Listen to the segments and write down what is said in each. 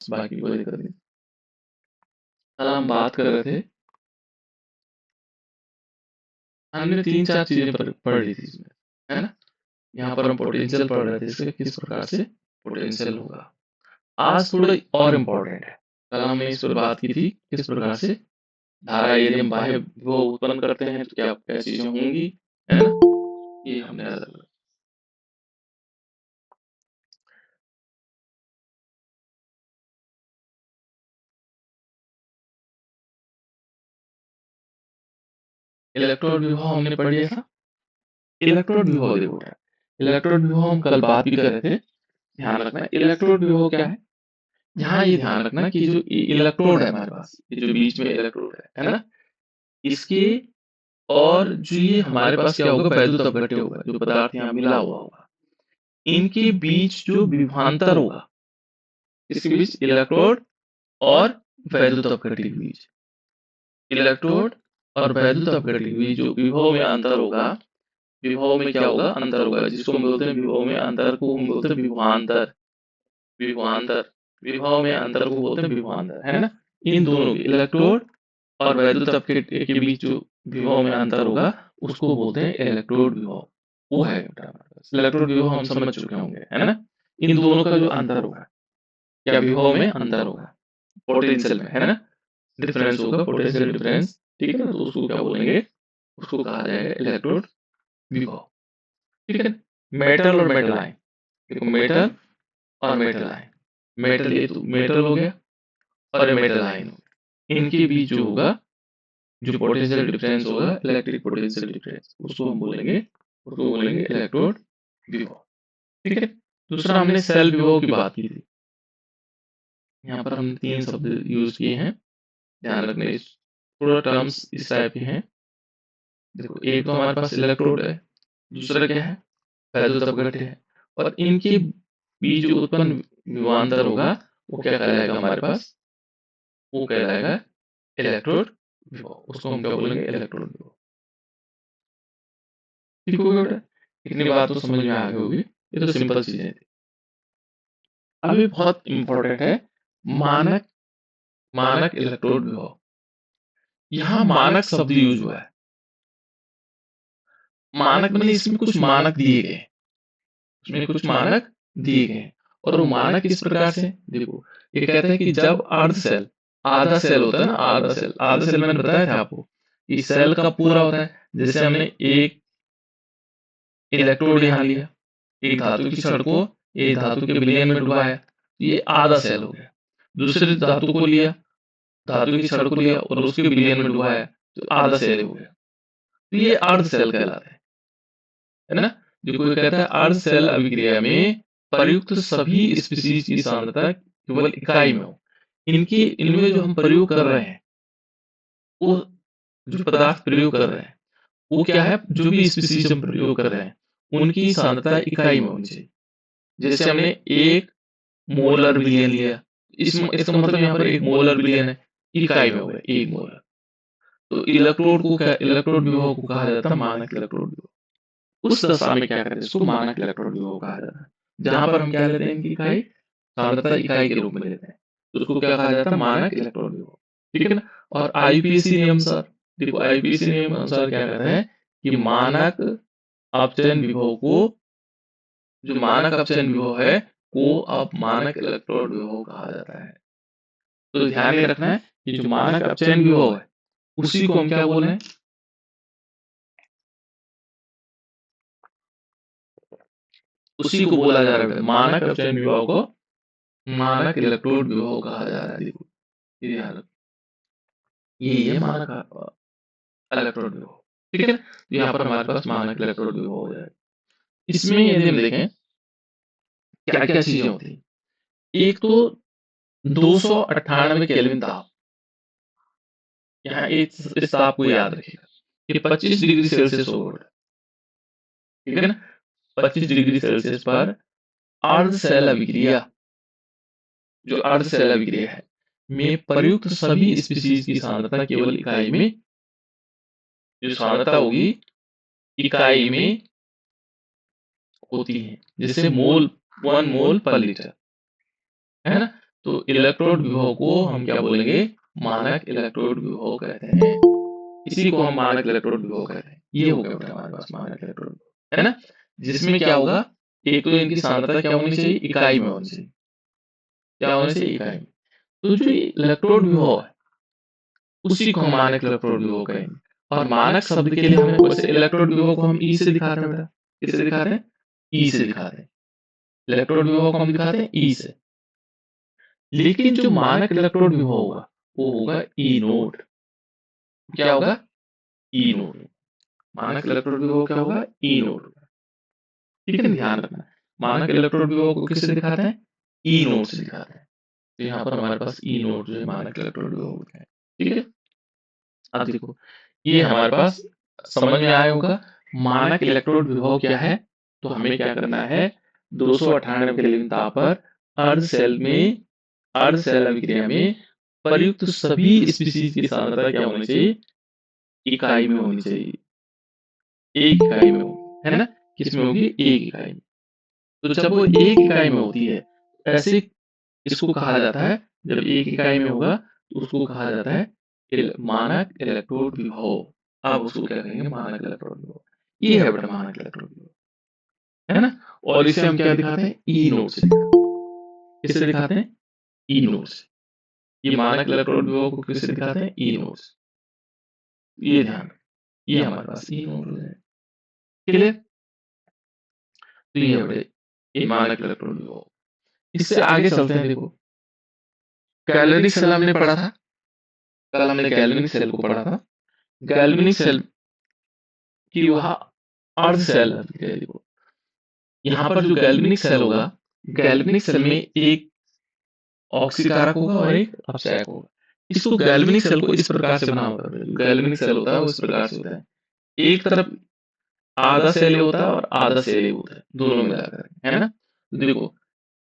बाकी कोई दिक्कत नहीं। कल हम बात कर रहे थे, हमने 3-4 चीजें पढ़ ली थी इसमें, है ना? यहाँ पर हम पोटेंशियल पढ़ रहे थे, इसका किस प्रकार से पोटेंशियल होगा। आज थोड़ा और इम्पोर्टेंट है। कल हमने इस पर बात की थी किस प्रकार से धारा यदि हम बाह्य विभव उत्पन्न करते हैं तो क्या क्या चीजें होंगी, है ना? ये हमने अलग अलग इलेक्ट्रोड विभव हमने पढ़ लिया था। इलेक्ट्रोड विभव देखो क्या है। इलेक्ट्रोड विभव हम कल बात भी कर रहे थे। ध्यान रखना इलेक्ट्रोड विभव क्या है। यहाँ ये ध्यान रखना कि जो इलेक्ट्रोड है हमारे पास, ये जो बीच में इलेक्ट्रोड है ना, इसके और जो ये हमारे पास क्या होगा, वैद्युत अपघट्य होगा, जो पदार्थ यहाँ मिला हुआ होगा, इनके बीच जो विभवांतर होगा, इसके बीच इलेक्ट्रोड और वैद्युत अपघट्य के बीच, इलेक्ट्रोड और वैद्युत अपघट्य के बीच जो विभव में अंतर होगा, विभव में क्या होगा, अंतर होगा, जिसको हम बोलते हैं विभव में अंतर को हम बोलते हैं विभवांतर। विभवांतर, विभव में अंतर को बोलते हैं विभवांतर, है ना? इन दोनों के इलेक्ट्रोड और वैद्युत अपघट्य के बीच जो विभव में अंतर होगा, उसको बोलते हैं इलेक्ट्रोड विभव। वो है इलेक्ट्रोड विभव, हम समझ चुके होंगे, है ना? इन दोनों का जो अंतर होगा, क्या विभव में अंतर होगा, पोटेंशियल में, है ना? डिफरेंस होगा, पोटेंशियल डिफरेंस, ठीक है ना? तो उसको क्या बोलेंगे, उसको कहा जाएगा इलेक्ट्रोड विभव, ठीक है? मेटल और मेटल आयन, देखो मेटल और मेटल आयन, मेटल ये तो मेटल हो गया और ये मेटल आयन हो गया, इनके बीच जो होगा, जो पोटेंशियल डिफरेंस होगा, इलेक्ट्रिक पोटेंशियल डिफरेंस, उसको बोलेंगे इलेक्ट्रोड विभव, ठीक है? दूसरा हमने सेल विभव की बात की थी। यहाँ पर हमने 3 शब्द यूज किए हैं, ध्यान रखना, इस पूरा टर्म्स इस टाइप के हैं। देखो एक तो हमारे पास इलेक्ट्रोड है, दूसरा क्या है, वैद्युत अपघट्य है, और इनके बीच जो उत्पन्न विभवांतर होगा, वो क्या कहलाएगा हमारे पास, वो कहलाएगा इलेक्ट्रोड विभव, उसको हम क्या बोलेंगे, इलेक्ट्रोड विभव। ठीक हो गया बेटा? इतनी बात तो समझ में आ गई होगी, ये तो सिंपल चीजें थी। अभी बहुत इंपॉर्टेंट है मानक, मानक इलेक्ट्रोड विभव। यहाँ मानक शब्द यूज हुआ है। मानक मैंने इसमें कुछ मानक दिए गए, इसमें कुछ मानक दिए गए हैं, और वो मानक किस प्रकार से, देखो ये कहते हैं कि जब अर्ध सेल, आधा सेल होता है ना, आधा सेल मैंने बताया था आपको, इस सेल का पूरा होता है, जैसे हमने एक इलेक्ट्रोड यहाँ लिया, एक धातु की छड़ को एक धातु के विलयन में डुबाया, ये आधा सेल हो गया। दूसरे धातु को लिया, धातु की छड़ को लिया और उसके विलयन में डुबाया, तो आधा सेल हो गया, तो ये अर्ध सेल कहलाता है ना? जो कोई कहता है अर्ध सेल अभिक्रिया में प्रयुक्त सभी स्पीशीज की सांद्रता केवल इकाई में हो, इनकी इनमें जो हम प्रयोग कर रहे हैं, वो जो पदार्थ प्रयोग कर रहे हैं, वो क्या है, जो भी स्पीशीज हम प्रयोग कर रहे हैं, उनकी सांद्रता इकाई में होनी चाहिए। जैसे हमने एक मोलर बिलियन लिया, इसका मतलब यहाँ पर एक मोलर बिलियन है, इकाई में हो गया एक मोलर। तो इलेक्ट्रोड को क्या, इलेक्ट्रोड विभव को कहा जाता है मानक इलेक्ट्रोड विभव। उस दशा में क्या करते हैं, इसको मानक इलेक्ट्रोड विभव कहा जाता है, जहां पर हम क्या लेते हैं, इनकी इकाई सांद्रता इकाई के रूप में लेते हैं, तो उसको क्या कहा जाता है, मानक इलेक्ट्रोड विभव, ठीक है ना? और आईपीएसी नियम अनुसार, देखो आईपीएसी नियम अनुसार क्या कहते हैं कि मानक अपचयन विभव को, जो मानक अपचयन विभव है, को अब मानक इलेक्ट्रोड विभव कहा जाता है। तो ध्यान में रखना है कि जो मानक अपचयन विभव है, उसी को हम क्या बोल रहे हैं, उसी को बोला जा रहा है, मानक अपचयन विभव को मानक इलेक्ट्रोड विभव कहा जा रहा है। देखो ये ध्यान रखो, ये मानक इलेक्ट्रोड विभव, ठीक है ना? तो यहाँ पर हमारे पास मानक इलेक्ट्रोड विभव हो जाएगा। इसमें यदि हम देखें क्या क्या चीजें होती हैं, एक तो 298 केल्विन ताप, यहाँ इस ताप को याद रखिएगा कि 25 डिग्री सेल्सियस होगा, ठीक है ना? 25 डिग्री सेल्सियस पर अर्ध सेल अभिक्रिया, जो अर्ध सेल अभिक्रिया है, में प्रयुक्त सभी स्पीशीज की सांद्रता केवल इकाई में, जो सांद्रता होगी इकाई में होती है, जैसे मोल, 1 मोल पर लीटर, है ना? तो इलेक्ट्रोड विभव को हम क्या बोलेंगे? मानक इलेक्ट्रोड विभव कहते हैं। इसी को हम मानक इलेक्ट्रोड विभव कहते हैं। ये हो गया बेटा हमारे पास मानक इलेक्ट्रोड विभव, है ना? जिसमें क्या होगा? एक तो इनकी सांद्रता क्या होनी चाहिए? इकाई में होनी चाहिए। क्या होनी चाहिए? इकाई में। तो जो इलेक्ट्रोड विभव है उसी को हम मानक इलेक्ट्रोड विभव कहेंगे। और मानक शब्द के लिए हमें, वैसे इलेक्ट्रोड विभव को हम ई से दिखाते हैं बेटा। किससे दिखाते हैं? ई से दिखाते हैं। इलेक्ट्रोड विभव को हम दिखाते हैं ई से। लेकिन जो मानक इलेक्ट्रोड विभव होगा वो होगा ई नोड। क्या होगा? ई नोड। मानक इलेक्ट्रोड विभव क्या होगा? ई नोड। ठीक है, ध्यान रखना। मानक इलेक्ट्रोड विभव को किससे दिखाते हैं? ई नोड से दिखाते हैं। तो यहाँ पर हमारे पास ई नोड जो है मानक इलेक्ट्रोड विभव होता है। ठीक है, अब देखो ये हमारे पास समझ में आया होगा मानक इलेक्ट्रोड विभव क्या है। तो हमें क्या करना है? 298 केल्विन ताप पर अर्ध सेल अभिक्रिया में प्रयुक्त सभी स्पीशीज की सांद्रता क्या होनी चाहिए? इकाई में होनी चाहिए। एक इकाई में हो, है ना? किसमें होगी? एक इकाई में। तो जब वो एक इकाई में होती है, ऐसे इसको कहा जाता है, जब एक इकाई में होगा तो उसको कहा जाता है मानक इलेक्ट्रोड विभव। अब उसको क्या कहेंगे? मानक इलेक्ट्रोड विभव। ये है बेटा मानक इलेक्ट्रोड विभव, है ना? और इसे हम क्या दिखाते हैं? ई नोड से। किससे दिखाते हैं? ई नोड से। ये मानक इलेक्ट्रोड विभव को किससे दिखाते हैं? ई नोड से। ये ध्यान, ये हमारे पास ई नोड है। क्लियर? तो ये बड़े ये मानक इलेक्ट्रोड विभव। इससे आगे चलते हैं। देखो गैल्वेनिक सेल हमने पढ़ा था, कल हमने गैल्वेनिक सेल को पढ़ा था। गैल्वेनिक सेल की वह अर्ध सेल है। देखो यहाँ पर जो गैल्वेनिक सेल होगा, गैल्वेनिक सेल में एक ऑक्सीकारक होगा और एक अपचायक होगा। इसको गैल्वेनिक सेल को इस प्रकार से बना होता है। गैल्वेनिक सेल होता है वो इस प्रकार से होता है। एक तरफ आधा सेल होता है और आधा सेल होता है, दोनों मिलाकर, है ना? तो देखो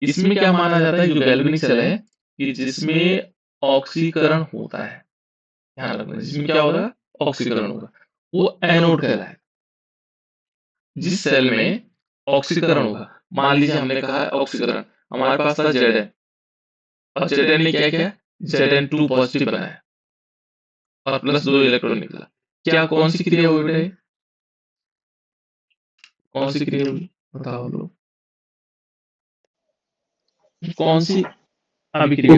इसमें क्या माना जाता है? जो गैल्वेनिक सेल है कि जिसमें ऑक्सीकरण होता है, ध्यान रखना, जिसमें क्या होगा? ऑक्सीकरण होगा, वो एनोड कहलाएगा। जिस सेल में ऑक्सीकरण होगा, मान लीजिए हमने कहा है ऑक्सीकरण, हमारे पास था Zn, और Zn ने क्या किया? Zn2 पॉजिटिव बनाया और प्लस 2 इलेक्ट्रॉन निकला। क्या कौन सी क्रिया हुई बेटा? कौन सी क्रिया हुई? बताओ लोग, कौन सी अभिक्रिया?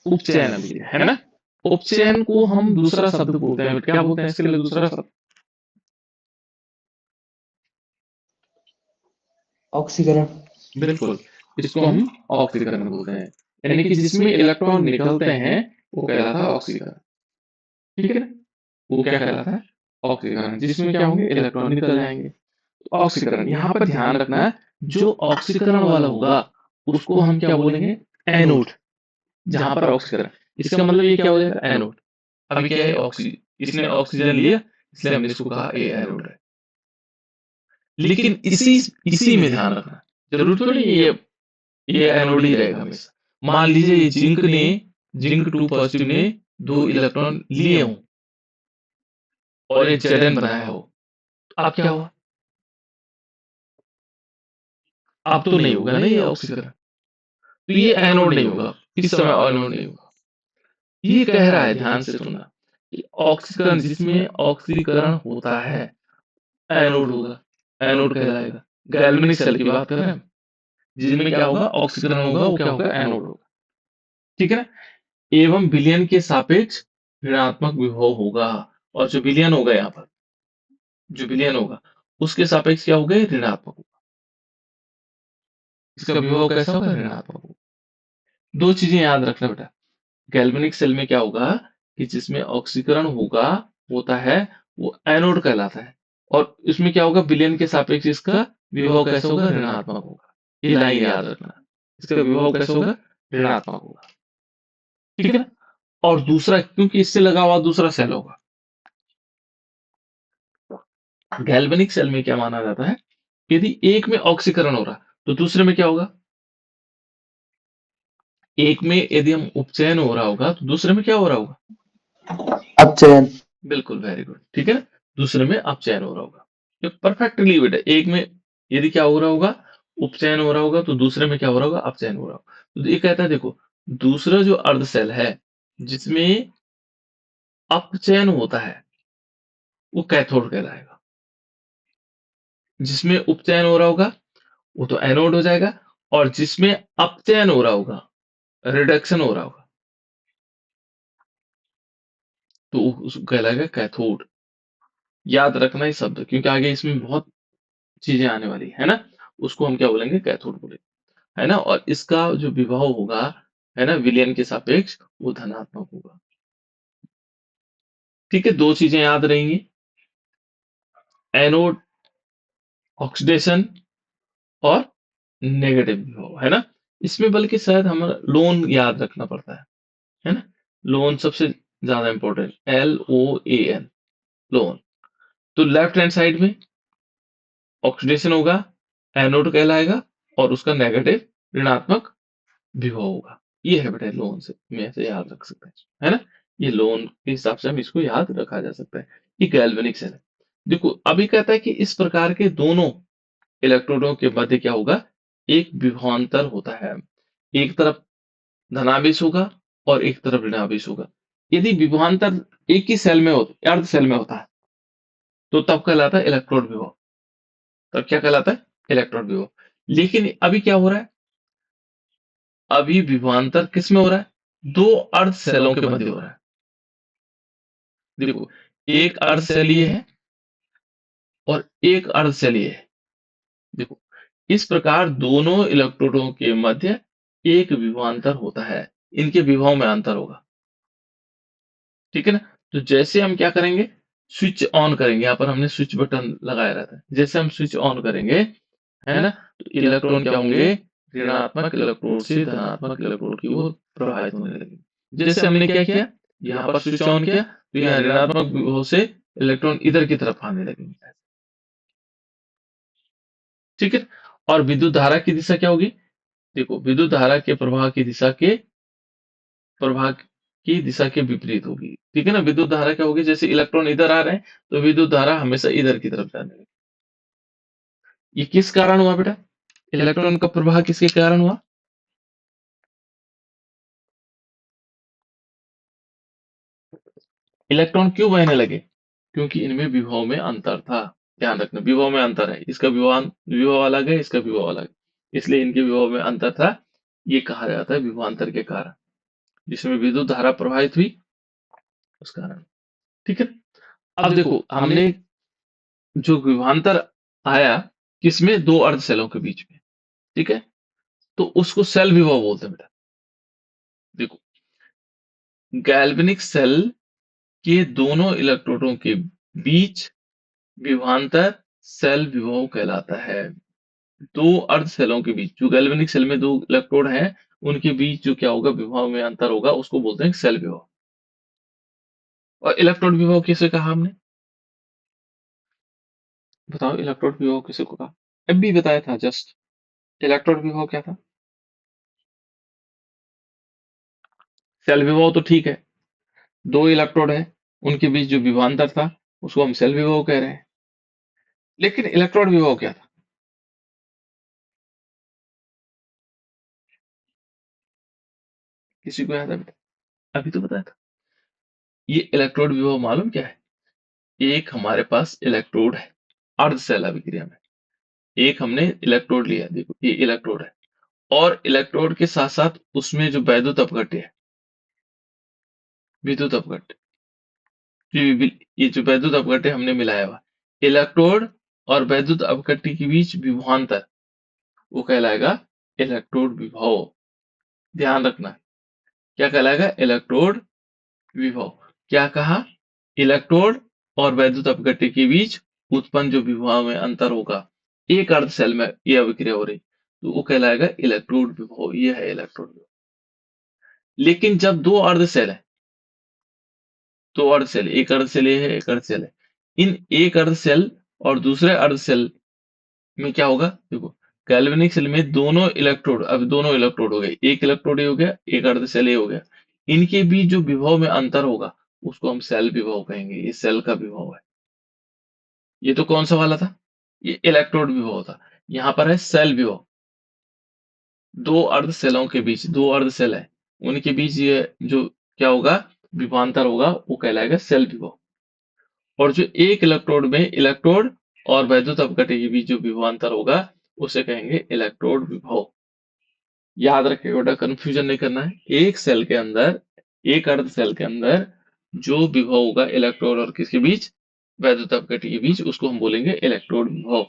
उपचयन अभिक्रिया, है ना? उपचयन को हम दूसरा शब्द बोलते हैं, क्या बोलते हैं इसके लिए दूसरा शब्द? ऑक्सीकरण। बिल्कुल, इसको हम ऑक्सीकरण बोलते हैं। यानी कि जिसमें इलेक्ट्रॉन निकलते हैं वो कहलाता है ऑक्सीकरण। ठीक है ना? वो क्या कहलाता है? ऑक्सीकरण। जिसमें क्या होंगे? इलेक्ट्रॉन निकल जाएंगे। तो ऑक्सीकरण, यहाँ पर ध्यान रखना है, जो ऑक्सीकरण वाला होगा उसको हम क्या बोलेंगे? एनोड। जहां पर ऑक्सीकरण, इसका मतलब ये क्या हो जाएगा? एनोड। अभी क्या है? इसने ऑक्सीजन लिया इसलिए हमने इसको कहा ए एनोड है। लेकिन इसी इसी में ध्यान रखना, जरूर थोड़ी ये एनोड ही रहेगा हमेशा। मान लीजिए ये जिंक 2 पॉजिटिव ने 2 इलेक्ट्रॉन लिए हों और एक Zn बनाया हो, तो अब क्या हुआ? अब तो नहीं होगा ना ये ऑक्सीकरण, तो ये एनोड नहीं होगा, इस समय एनोड नहीं होगा। ये कह रहा है, ध्यान से सुनना, कि ऑक्सीकरण, जिसमें ऑक्सीकरण होता है एनोड होगा, एनोड कहलाएगा। गैल्वेनिक सेल की बात कर रहे हैं हम, जिसमें क्या होगा? ऑक्सीकरण होगा, वो क्या होगा? एनोड होगा। ठीक है ना? एवं विलयन के सापेक्ष ऋणात्मक विभव होगा। और जो विलयन होगा, यहाँ पर जो विलयन होगा उसके सापेक्ष क्या होगा? ऋणात्मक होगा। इसका विभव कैसा होगा? ऋणात्मक होगा। दो चीजें याद रखना बेटा, गैल्वेनिक सेल में क्या होगा कि जिसमें ऑक्सीकरण होता है वो एनोड कहलाता है, और इसमें क्या होगा? विलयन के सापेक्ष इसका विभव कैसा होगा? ऋणात्मक होगा। ये लाइन याद रखना, इसका विभव कैसा होगा? ऋणात्मक होगा। ठीक है ना? और दूसरा, क्योंकि इससे लगा हुआ दूसरा सेल होगा, गैल्वेनिक सेल में क्या माना जाता है? यदि एक में ऑक्सीकरण हो रहा तो दूसरे में क्या होगा? एक में यदि हम उपचयन हो रहा होगा तो दूसरे में क्या हो रहा होगा? अपचयन। बिल्कुल, वेरी गुड। ठीक है, दूसरे में अपचयन हो रहा होगा। तो परफेक्टली बेटा, एक में यदि क्या हो रहा होगा? उपचयन हो रहा होगा तो दूसरे में क्या हो रहा होगा, अपचयन हो रहा होगा। तो ये कहता है देखो, दूसरा जो अर्ध सेल है जिसमें अपचयन होता है वो कैथोड कहलाएगा। जिसमें उपचयन हो रहा होगा वो तो एनोड हो जाएगा, और जिसमें अपचयन हो रहा होगा, रिडक्शन हो रहा होगा, तो उसको कहलाएगा कैथोड। याद रखना ये शब्द, क्योंकि आगे इसमें बहुत चीजें आने वाली है ना। उसको हम क्या बोलेंगे, कैथोड बोलेंगे, है ना। और इसका जो विभव होगा, है ना, विलयन के सापेक्ष वो धनात्मक होगा। ठीक है, दो चीजें याद रहेंगी, एनोड ऑक्सीडेशन और नेगेटिव विभव, है ना। इसमें बल्कि शायद हमारा लोन याद रखना पड़ता है ना। लोन सबसे ज्यादा इंपॉर्टेंट, LOAN, लोन। तो लेफ्ट हैंड साइड में ऑक्सीडेशन होगा, एनोड कहलाएगा, और उसका नेगेटिव ऋणात्मक विभव होगा। ये है बेटा लोन से, में ऐसे याद रख सकते हैं, है ना। ये लोन के हिसाब से हम इसको याद रखा जा सकता है। ये गैल्वेनिक सेल है। देखो अभी कहता है कि इस प्रकार के दोनों इलेक्ट्रोडों के मध्य क्या होगा, एक विभवांतर होता है। एक तरफ धनावेश होगा और एक तरफ ऋणावेश होगा। यदि विभवांतर एक ही सेल में हो, अर्ध सेल में होता है, तो तब कहलाता है इलेक्ट्रोड विभव। तब क्या कहलाता है, इलेक्ट्रोड विभव। लेकिन अभी क्या हो रहा है, अभी विभवांतर किस में हो रहा है, दो अर्ध सेलों के मध्य हो रहा है। देखो, एक अर्ध सेल ये है और एक अर्ध सेल ये है। देखो, इस प्रकार दोनों इलेक्ट्रोडों के मध्य एक विभवांतर होता है, इनके विभव में अंतर होगा। ठीक है ना। तो जैसे हम क्या करेंगे, स्विच ऑन करेंगे, यहाँ पर हमने स्विच बटन लगाया रहता है, जैसे हम स्विच ऑन करेंगे, है ना, तो इलेक्ट्रॉन क्या होंगे, ऋणात्मक इलेक्ट्रोड से धनात्मक इलेक्ट्रोड की ओर प्रवाहित होने लगेंगे। जैसे हमने क्या किया, यहाँ पर स्विच ऑन किया तो यहाँ ऋणात्मक विभव से इलेक्ट्रॉन इधर की तरफ आने लगेंगे। ठीक है। और विद्युत धारा की दिशा क्या होगी, देखो विद्युत धारा के प्रवाह की दिशा के विपरीत होगी। ठीक है ना। विद्युत धारा क्या होगी, जैसे इलेक्ट्रॉन इधर आ रहे हैं तो विद्युत धारा हमेशा इधर की तरफ जाने लगेगी। ये किस कारण हुआ बेटा, इलेक्ट्रॉन का प्रवाह किसके कारण हुआ, इलेक्ट्रॉन क्यों बहने लगे, क्योंकि इनमें विभव में अंतर था। ध्यान रखना, विभव में अंतर है, इसका विभव अलग है, इसका विभव अलग है, इसलिए इनके विभव में अंतर था। ये कहा जाता है विभवांतर के कारण, जिसमें विद्युत धारा प्रवाहित हुई उस कारण। ठीक है। अब देखो हमने जो विभवांतर आया किसमें, दो अर्ध सेलों के बीच में। ठीक है। तो उसको सेल विभव बोलते हैं बेटा। देखो, गैल्वेनिक सेल के दोनों इलेक्ट्रोडों के बीच विभवांतर सेल विभव कहलाता है। दो अर्ध सेलों के बीच, जो गैल्वेनिक सेल में दो इलेक्ट्रोड हैं, उनके बीच जो क्या होगा, विभव में अंतर होगा, उसको बोलते हैं सेल विभव। और इलेक्ट्रोड विभव किसे कहा हमने, बताओ इलेक्ट्रोड विभव किसे को कहा, अभी बताया था जस्ट। इलेक्ट्रोड विभव क्या था, सेल विभव तो ठीक है, दो इलेक्ट्रोड है, उनके बीच जो विभवांतर था उसको हम सेल विभव कह रहे हैं। लेकिन इलेक्ट्रोड विभव क्या था, किसी को याद है बेटा, अभी तो बताया था। ये इलेक्ट्रोड विभव मालूम क्या है, एक हमारे पास इलेक्ट्रोड है अर्ध सेल अभिक्रिया में, एक हमने इलेक्ट्रोड लिया, देखो ये इलेक्ट्रोड है, और इलेक्ट्रोड के साथ साथ उसमें जो वैद्युत अपघट्य है, विद्युत अपघट्य, ये जो वैद्युत अपघट्य हमने मिलाया हुआ, इलेक्ट्रोड और वैद्युत अपघट्य के बीच विभवांतर, वो कहलाएगा इलेक्ट्रोड विभव। ध्यान रखना, क्या कहलाएगा, इलेक्ट्रोड विभव। क्या कहा, इलेक्ट्रोड और वैद्युत अपघट्य के बीच उत्पन्न जो विभव में अंतर होगा, एक अर्ध सेल में ये अभिक्रिया हो रही, तो वो कहलाएगा इलेक्ट्रोड विभव। ये है इलेक्ट्रोड विभव। लेकिन जब दो अर्ध सेल है, दो अर्ध सेल, एक अर्ध सेल ये है, एक अर्ध सेल है, इन एक अर्ध सेल और दूसरे अर्ध सेल में क्या होगा, देखो गैल्वेनिक सेल में दोनों इलेक्ट्रोड, अब दोनों इलेक्ट्रोड हो गए, एक इलेक्ट्रोड ये हो गया, एक अर्ध सेल ये हो गया, इनके बीच जो विभव में अंतर होगा उसको हम सेल विभव कहेंगे। ये सेल का विभव है। ये तो कौन सा वाला था, ये इलेक्ट्रोड विभव था। यहाँ पर है सेल विभव। दो अर्ध सेलों के बीच, दो अर्ध सेल है, उनके बीच ये जो क्या होगा, विभवांतर होगा, वो कहलाएगा सेल विभव। और जो एक इलेक्ट्रोड में इलेक्ट्रोड और वैद्युत अपघट्य के बीच जो विभवांतर होगा, उसे कहेंगे इलेक्ट्रोड विभव। याद रखिएगा बेटा, कंफ्यूजन नहीं करना है। एक सेल के अंदर, एक अर्ध सेल के अंदर जो विभव होगा इलेक्ट्रोड और किसके बीच, वैद्युत अपघट्य के बीच, उसको हम बोलेंगे इलेक्ट्रोड विभव।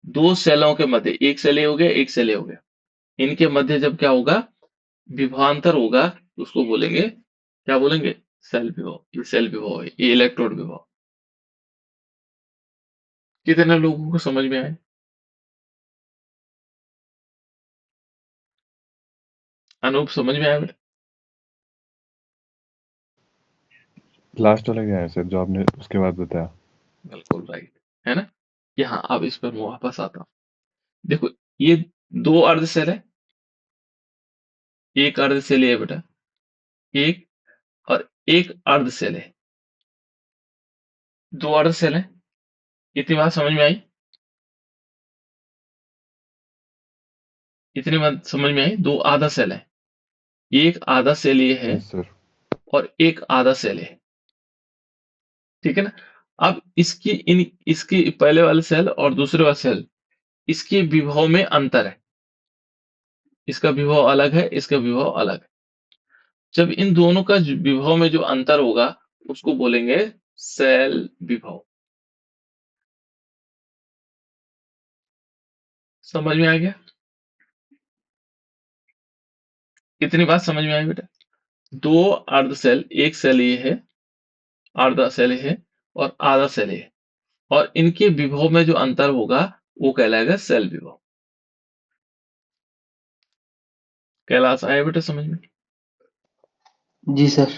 दो सेलों के मध्य, एक सेल ए हो गया, एक सेल ए हो गया, इनके मध्य जब क्या होगा, विभवांतर होगा, तो उसको बोलेंगे, क्या बोलेंगे, सेल विभव। ये सेल विभव है, ये इलेक्ट्रोड विभव। कितने लोगों को समझ में आए? अनूप समझ में आया बेटा? लास्ट वाला क्या है सर, जो आपने उसके बाद बताया? बिल्कुल राइट है ना। यहाँ अब इस पर मैं वापस आता हूँ। देखो, ये दो अर्ध सेल है, एक अर्ध सेल है बेटा, एक, और एक अर्ध सेल है, दो अर्ध सेल है। इतनी बात समझ में आई? इतनी बात समझ में आई? दो आधा सेल है, एक आधा सेल ये है यस सर। और एक आधा सेल है, ठीक है ना। अब इसकी पहले वाले सेल और दूसरे वाले सेल, इसके विभव में अंतर है, इसका विभव अलग है, इसका विभव अलग है। जब इन दोनों का विभव में जो अंतर होगा, उसको बोलेंगे सेल विभव। समझ में आ गया? कितनी बात समझ में आई बेटा? दो अर्ध सेल, एक सेल ये है, आधा सेल ये है, और आधा सेल ये है, और इनके विभव में जो अंतर होगा, वो कहलाएगा सेल विभव। कैलाश आया बेटा समझ में? जी सर।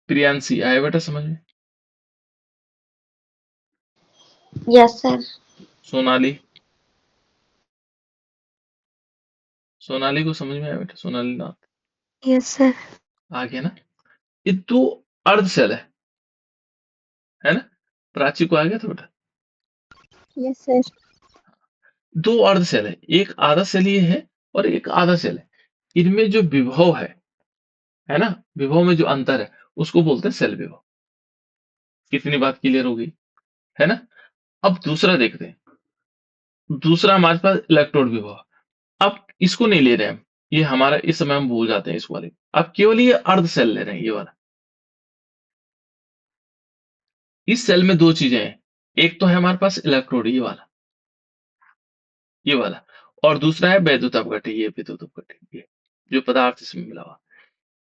प्रियांशी आया बेटा समझ में? Yes sir. सोनाली, सोनाली को समझ में आया बेटा? सोनाली नाथ यस सर। आ गया ना। ये दो अर्ध सेल है ना। प्राची को आ गया था बेटा? Yes sir. दो अर्ध सेल है, एक आधा सेल ये है और एक आधा सेल है, इनमें जो विभव है ना, विभव में जो अंतर है, उसको बोलते हैं सेल विभव। कितनी बात क्लियर हो गई है ना। अब दूसरा देखते हैं। दूसरा हमारे पास इलेक्ट्रोड विभव। अब इसको नहीं ले रहे हम, ये हमारा इस समय हम भूल जाते हैं इस वाले। अब केवल ये अर्ध सेल ले रहे हैं, ये वाला। इस सेल में दो चीजें हैं, एक तो है हमारे पास इलेक्ट्रोड, ये वाला, ये वाला, और दूसरा है वैद्युत अपघट्य, ये विद्युत अपघट्य, ये जो पदार्थ इसमें मिला हुआ।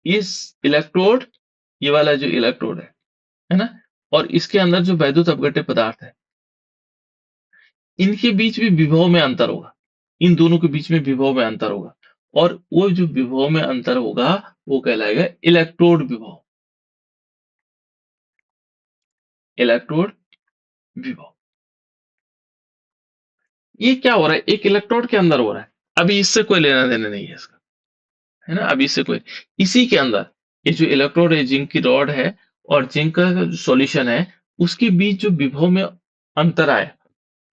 इस इलेक्ट्रोड, ये वाला जो इलेक्ट्रोड है ना, और इसके अंदर जो वैद्युत अपघट्य पदार्थ है, इनके बीच भी विभव में अंतर होगा। इन दोनों के बीच में विभव में अंतर होगा, और वो जो विभव में अंतर होगा, वो कहलाएगा इलेक्ट्रोड विभव। इलेक्ट्रोड विभव। ये क्या हो रहा है, एक इलेक्ट्रोड के अंदर हो रहा है, अभी इससे कोई लेना देना नहीं है इसका, है ना। अभी इससे कोई, इसी के अंदर ये जो इलेक्ट्रोड है, जिंक की रॉड है, और जिंक का जो सॉल्यूशन है, उसके बीच जो विभव में अंतर आया,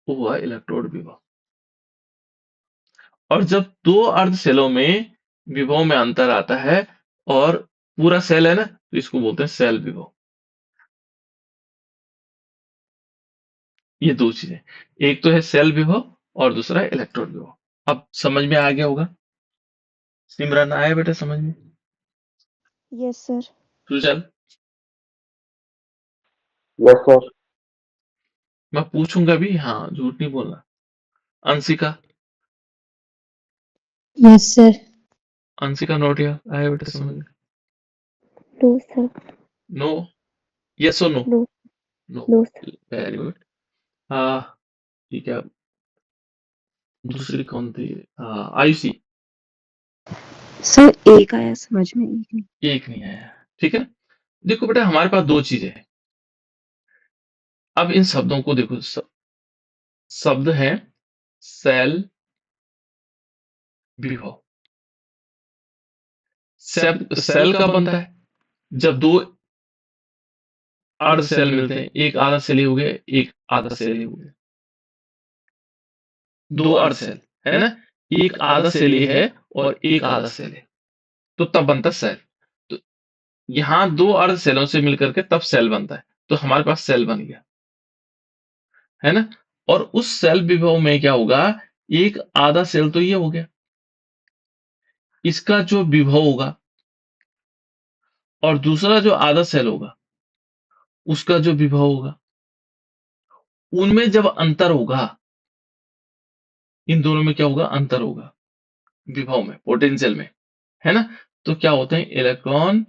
वो हुआ इलेक्ट्रोड विभव। और जब दो अर्ध सेलों में विभव में अंतर आता है, और पूरा सेल है ना, तो इसको बोलते हैं सेल विभव। ये दो चीजें, एक तो है सेल विभव और दूसरा है इलेक्ट्रोड विभव। अब समझ में आ गया होगा? सिमरन आया बेटा समझ में? Yes sir. Sujal, yes sir. मैं पूछूंगा भी, हाँ झूठ नहीं बोलना। Anshika, yes sir. अंशिका नोटिया आया बेटा समझ में? No sir. नो, यस और no? No. No, no sir. Very good. हाँ, ठीक है। दूसरी कौन थी? आयुषी, सर एक आया समझ में, एक नहीं। एक नहीं आया, ठीक है। देखो बेटा, हमारे पास दो चीजें हैं। अब इन शब्दों को देखो, शब्द है सेल विभव। सेल कब बनता है? जब दो अर्ध सेल मिलते हैं, एक आधा सेल ही हो गया, एक आधा सेल ही हो गया, दो अर्ध सेल है ना, एक आधा सेल ही है और एक आधा सेल है, तो तब बनता सेल। तो यहाँ दो अर्ध सेलों से मिलकर के तब सेल बनता है, तो हमारे पास सेल बन गया है ना। और उस सेल विभव में क्या होगा, एक आधा सेल तो ये हो गया, इसका जो विभव होगा और दूसरा जो आधा सेल होगा उसका जो विभव होगा, उनमें जब अंतर होगा, इन दोनों में क्या होगा, अंतर होगा विभव में, पोटेंशियल में, है ना। तो क्या होते हैं, इलेक्ट्रॉन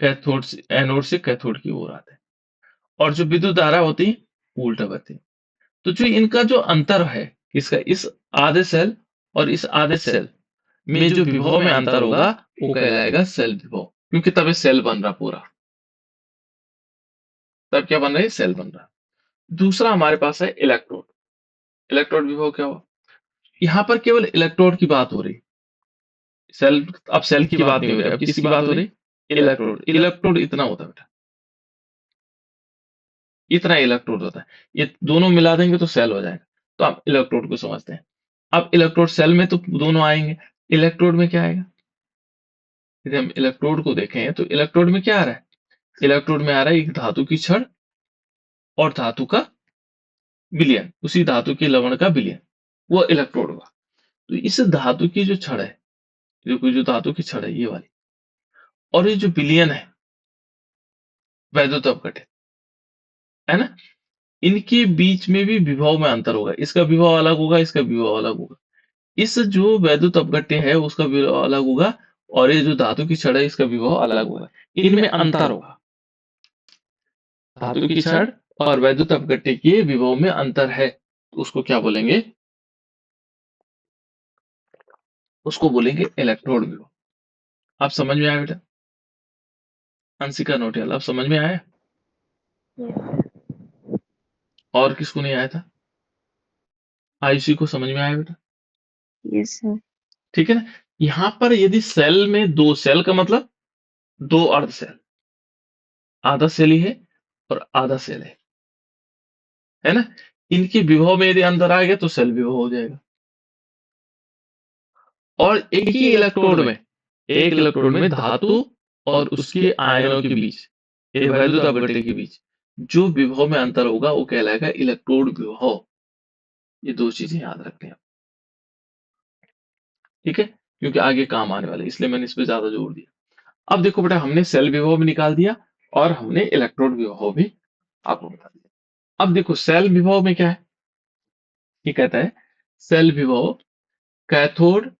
कैथोड से, एनोड से कैथोड की ओर आते हैं, और जो विद्युत धारा होती है उल्टा बहती है। तो जो इनका जो अंतर है, इसका इस आधे सेल और इस आधे सेल में जो विभव में अंतर होगा वो कहलाएगा सेल विभव, क्योंकि तब ये सेल बन रहा पूरा, तब क्या बन रहा है, सेल बन रहा। दूसरा हमारे पास है इलेक्ट्रोड। इलेक्ट्रोड विभव क्या हुआ, यहां पर केवल इलेक्ट्रोड की बात हो रही, सेल, अब सेल की बात नहीं हो रही, अब किसकी बात हो रही, इलेक्ट्रोड। इलेक्ट्रोड इतना होता है बेटा, इतना इलेक्ट्रोड होता है, ये दोनों मिला देंगे तो सेल हो जाएगा। तो आप इलेक्ट्रोड को समझते हैं। अब इलेक्ट्रोड सेल में तो दोनों आएंगे, इलेक्ट्रोड में क्या आएगा, यदि हम इलेक्ट्रोड को देखें तो इलेक्ट्रोड में क्या आ रहा है, इलेक्ट्रोड में आ रहा है एक धातु की छड़ और धातु का विलयन, उसी धातु के लवण का विलयन, वो इलेक्ट्रोड हुआ। तो इस धातु की जो छड़ है, जो धातु की छड़ है ये वाली, और ये जो विलयन है वैद्युत अपघटित, है ना, इनके बीच में भी विभव में अंतर होगा, इसका विभव अलग होगा, इसका विभव अलग होगा। इस जो वैद्युत अपघट्य है उसका विभव अलग होगा, और ये जो धातु की छड़ है इसका विभव अलग होगा, इनमें अंतर होगा। धातु की छड़ और वैद्युत अपघट्य के विभव में अंतर है, तो उसको क्या बोलेंगे, उसको बोलेंगे इलेक्ट्रोड विभव। आप समझ में आया बेटा, अंशिका नोटियाल, आप समझ में आया, और किसको नहीं आया था, आयुषी को समझ में आया बेटा, यस सर। ठीक है ना। यहां पर यदि सेल में दो सेल का मतलब दो अर्ध सेल, आधा सेल ही है और आधा सेल है ना, इनके विभव में यदि अंतर आ गया तो सेल विभव हो जाएगा। और एक ही इलेक्ट्रोड में, एक इलेक्ट्रोड में धातु और उसके आयनों के बीच, एक वैद्युत अपघट्य के बीच जो विभव में अंतर होगा वो कहलाएगा इलेक्ट्रोड विभव। ये दो चीजें याद रखते हैं, ठीक है, क्योंकि आगे काम आने वाले, इसलिए मैंने इस पे ज्यादा जोर दिया। अब देखो बेटा, हमने सेल विभव भी निकाल दिया और हमने इलेक्ट्रोड विभव भी आपको बता दिया। अब देखो सेल विभव में क्या है, ये कहता है सेल विभव कैथोड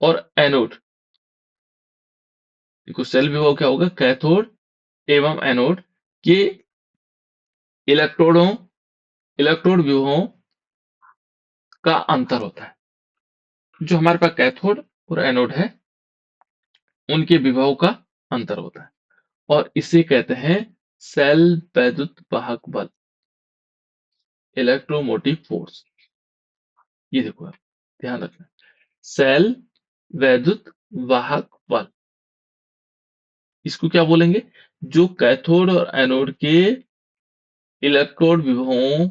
और एनोड। देखो सेल विभव क्या होगा, कैथोड एवं एनोड के इलेक्ट्रोडों, इलेक्ट्रोड विभवों का अंतर होता है। जो हमारे पास कैथोड और एनोड है उनके विभव का अंतर होता है, और इसे कहते हैं सेल वैद्युत वाहक बल, इलेक्ट्रोमोटिव फोर्स। ये देखो आप ध्यान रखना, सेल वैद्युत वाहक बल, इसको क्या बोलेंगे, जो कैथोड और एनोड के इलेक्ट्रोड विभवों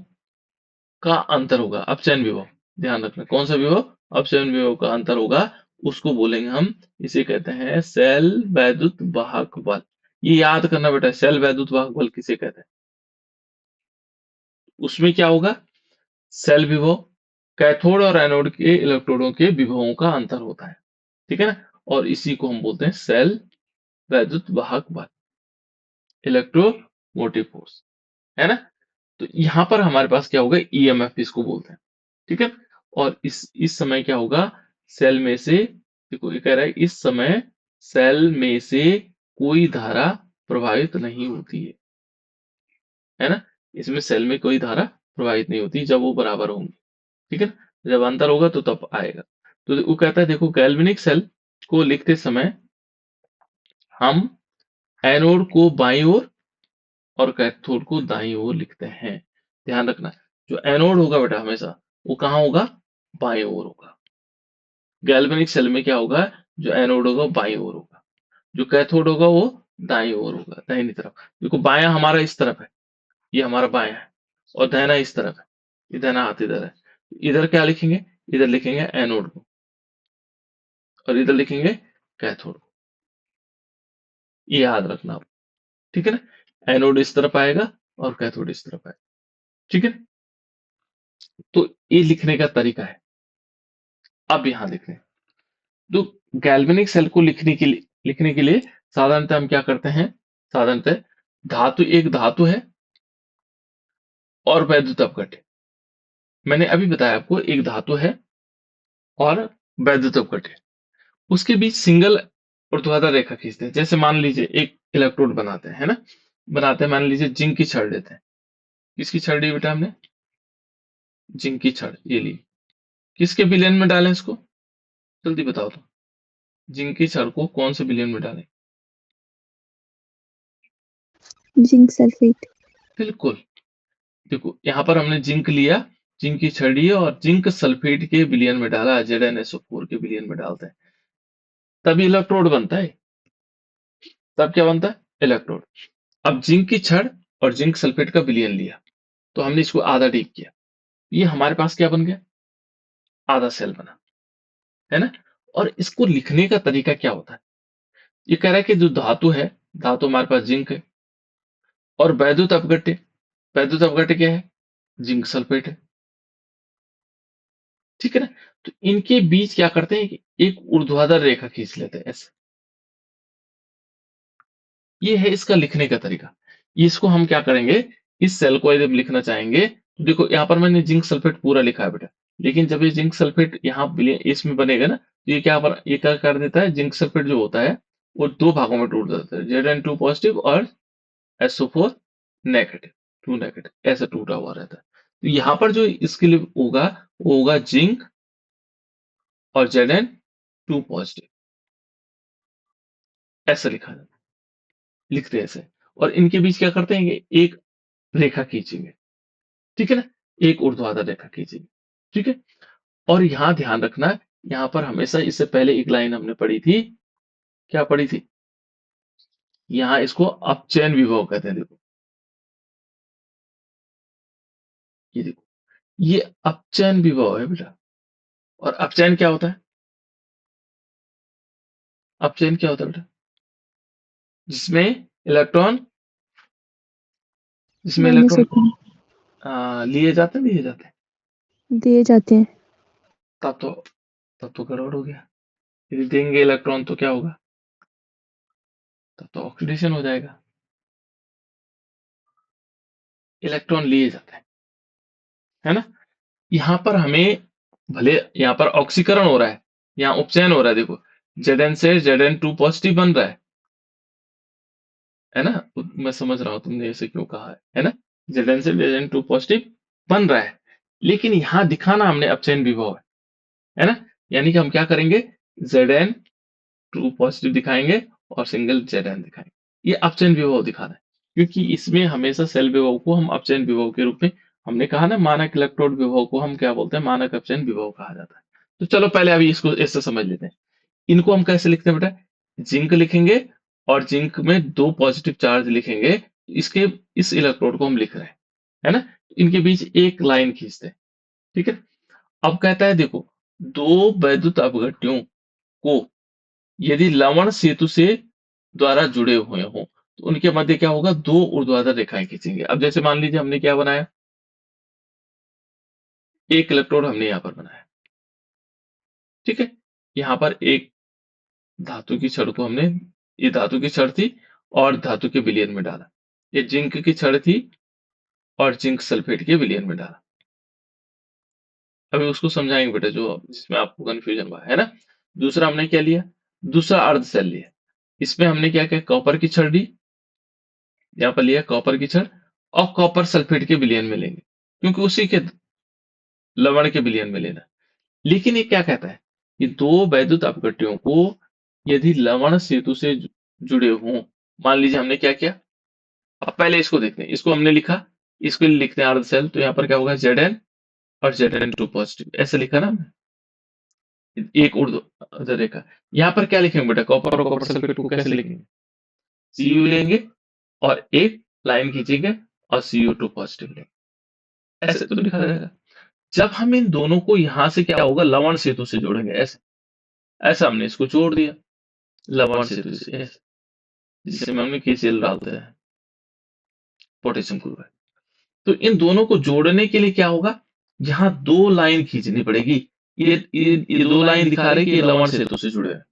का अंतर होगा, अपचयन विभव, ध्यान रखना कौन सा विभव, अपचयन विभव का अंतर होगा, उसको बोलेंगे हम, इसे कहते हैं सेल वैद्युत वाहक बल। ये याद करना बेटा, सेल वैद्युत वाहक बल किसे कहते हैं। उसमें क्या होगा, सेल विभव कैथोड और एनोड के इलेक्ट्रोडों के विभवों का अंतर होता है, ठीक है ना, और इसी को हम बोलते हैं सेल वैद्युत वाहक बल, इलेक्ट्रोमोटिव फोर्स, है ना। तो यहां पर हमारे पास क्या होगा, ईएमएफ इसको बोलते हैं, ठीक है। और इस समय क्या होगा, सेल में से, देखो ये कह रहा है इस समय सेल में से कोई धारा प्रवाहित नहीं होती है ना, इसमें सेल में कोई धारा प्रवाहित नहीं होती जब वो बराबर होंगे, ठीक है ना, जब अंतर होगा तो तब आएगा। तो वो कहता है देखो गैल्वेनिक सेल को लिखते समय हम एनोड को बाईं ओर और कैथोड को दाईं ओर लिखते हैं। ध्यान रखना, जो एनोड होगा बेटा हमेशा वो कहाँ होगा, बाईं ओर होगा। गैल्वेनिक सेल में क्या होगा, जो एनोड होगा बाईं ओर होगा, जो कैथोड होगा वो दाईं ओर होगा, दाहिनी तरफ। देखो बायां हमारा इस तरफ है, ये हमारा बायां है, और दाहिना इस तरफ है, ये दाहिना हाथ इधर है। इधर क्या लिखेंगे? इधर लिखेंगे एनोड को, और इधर लिखेंगे कैथोड को। ये याद रखना आप, ठीक है ना? एनोड इस तरफ आएगा और कैथोड इस तरफ आएगा, ठीक है? तो ये लिखने का तरीका है। अब यहां लिखने, तो गैल्वेनिक सेल को लिखने के लिए साधारणतः हम क्या करते हैं? साधारणतः एक धातु है और वैद्युत अपघट्य। मैंने अभी बताया आपको, एक धातु है और वैद्युत अपघट्य, उसके बीच सिंगल ऊर्ध्वाधर रेखा खींचते हैं। जैसे मान लीजिए एक इलेक्ट्रोड बनाते हैं, है ना? बनाते हैं, मान लीजिए जिंक की छड़ लेते हैं। किसकी छड़ ली बेटा हमने? जिंक की छड़ ये ली। किसके विलयन में डालें इसको? जल्दी बताओ तो। जिंक की छड़ को कौन से विलयन में डालें? Zinc sulphate. बिल्कुल। देखो यहाँ पर हमने जिंक लिया, जिंक की छड़ ली और जिंक सल्फेट के विलयन में डाला, ZnSO4 के विलयन में डालते हैं, तभी इलेक्ट्रोड बनता है। तब क्या बनता है? इलेक्ट्रोड। अब जिंक की छड़ और जिंक सल्फेट का विलयन लिया, तो हमने इसको आधा डीप किया, ये हमारे पास क्या बन गया? आधा सेल बना, है ना? और इसको लिखने का तरीका क्या होता है? ये कह रहा है कि जो धातु है, धातु हमारे पास जिंक है, और वैद्युत अपघट्य क्या है? जिंक सल्फेट है, ठीक है ना? तो इनके बीच क्या करते हैं कि एक ऊर्ध्वाधर रेखा खींच लेते हैं ऐसे। ये है इसका लिखने का तरीका। इसको हम क्या करेंगे? इस सेल को यदि हम लिखना चाहेंगे, तो देखो यहाँ पर मैंने जिंक सल्फेट पूरा लिखा है बेटा, लेकिन जब ये जिंक सल्फेट यहाँ इसमें बनेगा ना, तो ये क्या कर देता है? जिंक सल्फेट जो होता है वो दो भागों में टूट जाता है, Zn2 पॉजिटिव और SO4 नेगेटिव, 2 नेगेटिव, ऐसे टूटा हुआ रहता है। तो यहाँ पर जो इसके लिए होगा, वो होगा जिंक और Zn2 पॉजिटिव, ऐसा लिखा जाता है, लिखते हैं ऐसे। और इनके बीच क्या करते हैं कि एक रेखा खींचेंगे, ठीक है ना? एक ऊर्ध्वाधर रेखा खींचेंगे, ठीक है? और यहां ध्यान रखना, यहां पर हमेशा, इससे पहले एक लाइन हमने पढ़ी थी, क्या पढ़ी थी? यहां इसको अपचयन विभव कहते हैं। देखो ये, देखो ये अपचयन विभव है बेटा। और अपचयन क्या होता है? अपचयन क्या होता है बेटा? जिसमें इलेक्ट्रॉन जिसमें माइनस इलेक्ट्रॉन होते हैं, लिए जाते हैं, दिए जाते हैं। दिए जाते हैं। तब तो तब तो गड़बड़ हो गया। यदि देंगे इलेक्ट्रॉन तो क्या होगा? तब तो ऑक्सीडेशन हो जाएगा। इलेक्ट्रॉन लिए जाते हैं, है ना? यहाँ पर हमें, भले यहाँ पर ऑक्सीकरण हो रहा है, यहाँ उपचयन हो रहा है। देखो Zn से Zn2 पॉजिटिव बन रहा है ना? मैं समझ रहा हूँ तुमने ऐसे क्यों कहा है ना? Zn से Zn2 पॉजिटिव बन रहा है, लेकिन यहाँ दिखाना हमने अपचयन विभव है ना? यानी कि हम क्या करेंगे? Zn2 पॉजिटिव दिखाएंगे और सिंगल Zn दिखाएंगे। ये अपचयन विभव दिखाना है, क्योंकि इसमें हमेशा सेल विभव को हम अपचयन विभव के रूप में, हमने कहा ना, मानक इलेक्ट्रोड विभव को हम क्या बोलते हैं? मानक अपचयन विभव कहा जाता है। तो चलो पहले अभी इसको ऐसे समझ लेते हैं। इनको हम कैसे लिखते हैं बेटा? जिंक लिखेंगे और जिंक में 2 पॉजिटिव चार्ज लिखेंगे। इसके इस इलेक्ट्रोड को हम लिख रहे हैं, है ना? इनके बीच एक लाइन खींचते हैं, ठीक है? अब कहता है देखो, 2 वैद्युत अपघट्यों को यदि लवण सेतु से द्वारा जुड़े हुए हों, तो उनके मध्य क्या होगा? 2 ऊर्ध्वाधर रेखाएं खींचेंगे। अब जैसे मान लीजिए हमने क्या बनाया? एक इलेक्ट्रोड हमने यहाँ पर बनाया, ठीक है? यहाँ पर एक धातु की छड़ को हमने, ये धातु की छड़ थी और धातु के विलयन में डाला। ये जिंक की छड़ थी और जिंक सल्फेट के विलयन में डाला। अभी उसको समझाएंगे बेटा, जो जिसमें आपको कंफ्यूजन हुआ है ना? दूसरा हमने क्या लिया? दूसरा अर्ध सेल लिया। इसमें हमने क्या किया? कॉपर की छड़ ली, यहाँ पर लिया कॉपर की छड़, और कॉपर सल्फेट के विलयन में लेंगे, क्योंकि उसी के लवण के विलयन में लेना। लेकिन ये क्या कहता है? ये 2 वैद्युत अपघट्यों को यदि लवण सेतु से जुड़े हों, मान लीजिए हमने क्या किया? अब पहले इसको देखते हैं। इसको हमने लिखा, इसको लिखते हैं अर्ध सेल, तो यहाँ पर क्या होगा? Zn और Zn2 पॉजिटिव, ऐसे लिखा ना हमने? एक ऊर्ध्वाधर रेखा। यहाँ पर क्या लिखेंगे बेटा? कॉपर और कॉपर सल्फेट को कैसे लिखेंगे? Cu लेंगे और एक लाइन खींचेंगे और CO2 पॉजिटिव लेंगे, ऐसे तो लिखा जाएगा। जब हम इन दोनों को यहां से क्या होगा, लवण सेतु से जोड़ेंगे, ऐसे ऐसा हमने इसको जोड़ दिया लवण सेतु से, ऐसे जिसमें हमने KCl डालते हैं, पोटेशियम क्लोराइड। तो इन दोनों को जोड़ने के लिए क्या होगा, यहाँ दो लाइन खींचनी पड़ेगी। ये दो लाइन दिखा रहे कि ये लवण सेतु से जुड़े हैं।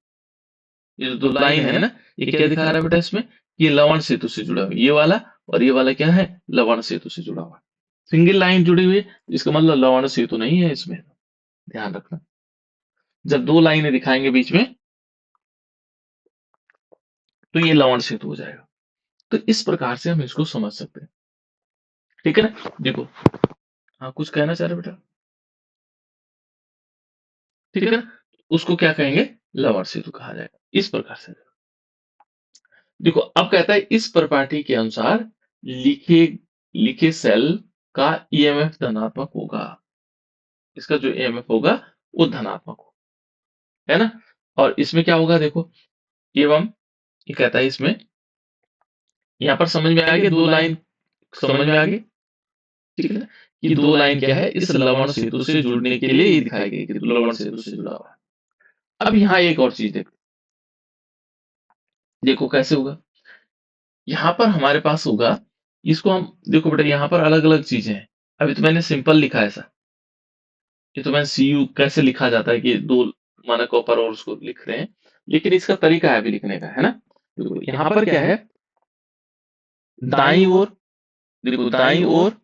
ये जो दो लाइन है ना, ये क्या दिखा रहा है बेटा इसमें, ये लवण सेतु से जुड़ा हुआ है। ये वाला और ये वाला क्या है, लवण सेतु से जुड़ा हुआ है। सिंगल लाइन जुड़ी हुई है, इसका मतलब लवण सेतु नहीं है इसमें, ध्यान रखना। जब दो लाइनें दिखाएंगे बीच में तो ये लवण सेतु हो जाएगा। तो इस प्रकार से हम इसको समझ सकते हैं, ठीक है ना। देखो, हाँ कुछ कहना चाह रहे बेटा, ठीक है ना। उसको क्या कहेंगे, लवण सेतु कहा जाएगा, इस प्रकार से। देखो अब कहता है इस प्रॉपर्टी के अनुसार लिखे लिखे सेल का EMF धनात्मक होगा। इसका जो EMF होगा वो धनात्मक होगा, है ना। और इसमें क्या होगा देखो, एवं ये कहता है इसमें, यहां पर समझ में आ गया, दो लाइन समझ में आ गई, ठीक है ना। ये दो लाइन क्या है, इस लवण सेतु से जुड़ने के लिए ये दिखाई गई कि लवण सेतु से जुड़ा हुआ है। अब यहाँ एक और चीज देखो, देखो कैसे होगा। यहाँ पर हमारे पास होगा, इसको हम देखो बेटा, यहाँ पर अलग अलग चीजें हैं। अभी तो मैंने सिंपल लिखा है ऐसा, ये तो मैंने Cu कैसे लिखा जाता है कि दो माना कॉपर और उसको लिख रहे हैं, लेकिन इसका तरीका है अभी लिखने का, है ना। देखो यहाँ पर क्या है, दाईं ओर, देखो दाईं ओर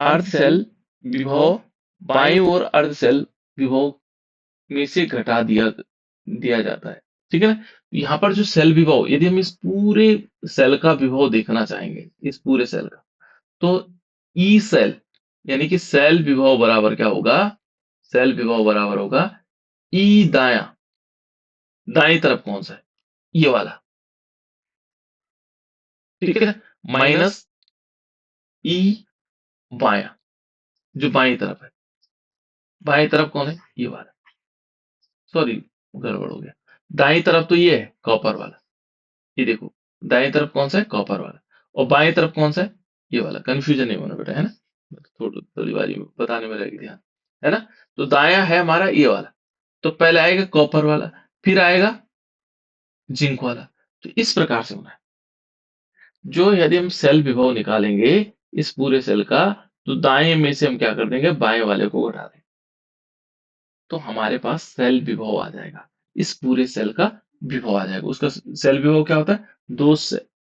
अर्ध सेल विभव, बाईं ओर अर्ध सेल विभव में से घटा दिया दिया जाता है, ठीक है ना। यहाँ पर जो सेल विभव, यदि हम इस पूरे सेल का विभव देखना चाहेंगे, इस पूरे सेल का, तो ई सेल यानी कि सेल विभव बराबर क्या होगा, सेल विभव बराबर होगा ई दाया, दाई तरफ कौन सा है, ये वाला, ठीक है, माइनस ई बाया, जो बाई तरफ है। बाई तरफ कौन है, ये वाला, सॉरी गड़बड़ हो गया। दाई तरफ तो ये है कॉपर वाला, ये देखो दाएं तरफ कौन सा है, कॉपर वाला, और बाएं तरफ कौन सा है, ये वाला। कंफ्यूजन नहीं होना बेटा, है ना, थोड़ी बारी बताने में रहेगी ध्यान, है ना। तो दाया है हमारा ये वाला, तो पहले आएगा कॉपर वाला, फिर आएगा जिंक वाला। तो इस प्रकार से होना है। जो यदि हम सेल विभव निकालेंगे इस पूरे सेल का, तो दाएं में से हम क्या कर देंगे, बाएं वाले को घटा देंगे, तो हमारे पास सेल विभव आ जाएगा, इस पूरे सेल का विभव आ जाएगा। उसका सेल विभव क्या होता है, दो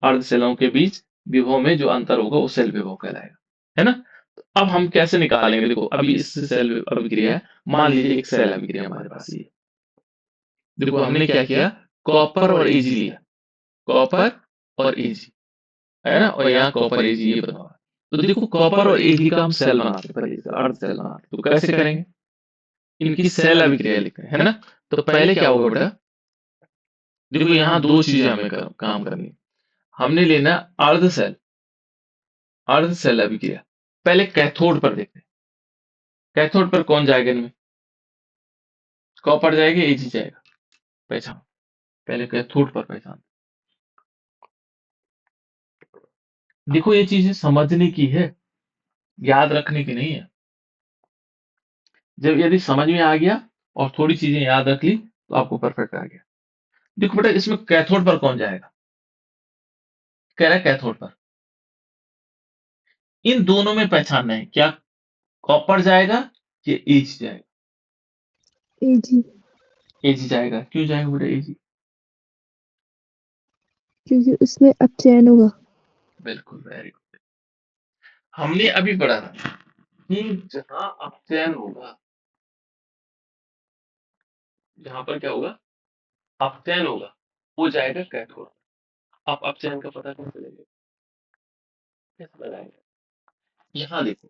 अर्ध सेलों के बीच विभव में जो अंतर होगा वो सेल विभव कहलाएगा, है ना। तो अब हम कैसे निकालेंगे, देखो अभी इस सेल अभिक्रिया है, मान लीजिए एक सेल अभिक्रिया हमारे पास ये, देखो हमने क्या किया, कॉपर और एजी लिया, कॉपर और एजी, है ना, और यहाँ कॉपर एजी ये बना हुआ है। तो देखो कॉपर और एजी का हम सेल बनाते हैं, पहले अर्ध सेल बनाते हैं, तो कैसे करेंगे, इनकी सेल अभिक्रिया लिखते हैं, है ना। तो पहले क्या होगा बेटा, देखो यहाँ दो चीजें हमें काम करनी है। हमने लेना अर्ध सेल, अर्ध सेल अभिक्रिया। पहले कैथोड पर देखते हैं, कैथोड पर कौन जाएगा इनमें, कॉपर जाएगा, एजी जाएगा, पहचान। पहले कैथोड पर पहचान। देखो ये चीजें समझने की है, याद रखने की नहीं है। जब यदि समझ में आ गया और थोड़ी चीजें याद रख ली तो आपको परफेक्ट आ गया। देखो बेटा इसमें कैथोड पर कौन जाएगा, कह रहा है कैथोड पर, इन दोनों में पहचानना है, क्या कॉपर जाएगा या एजी जाएगा, एजी, एजी जाएगा। क्यों जाएगा बेटा एजी, क्योंकि उसमें अपचयन होगा। बिल्कुल, वेरी गुड। हमने अभी पढ़ा था कि जहां अपचयन होगा, जहां पर क्या होगा, अपचयन होगा, वो जाएगा कैथोड। आप अपचयन का पता कैसे चलेगा, कैसे लगाएंगे, यहाँ देखो,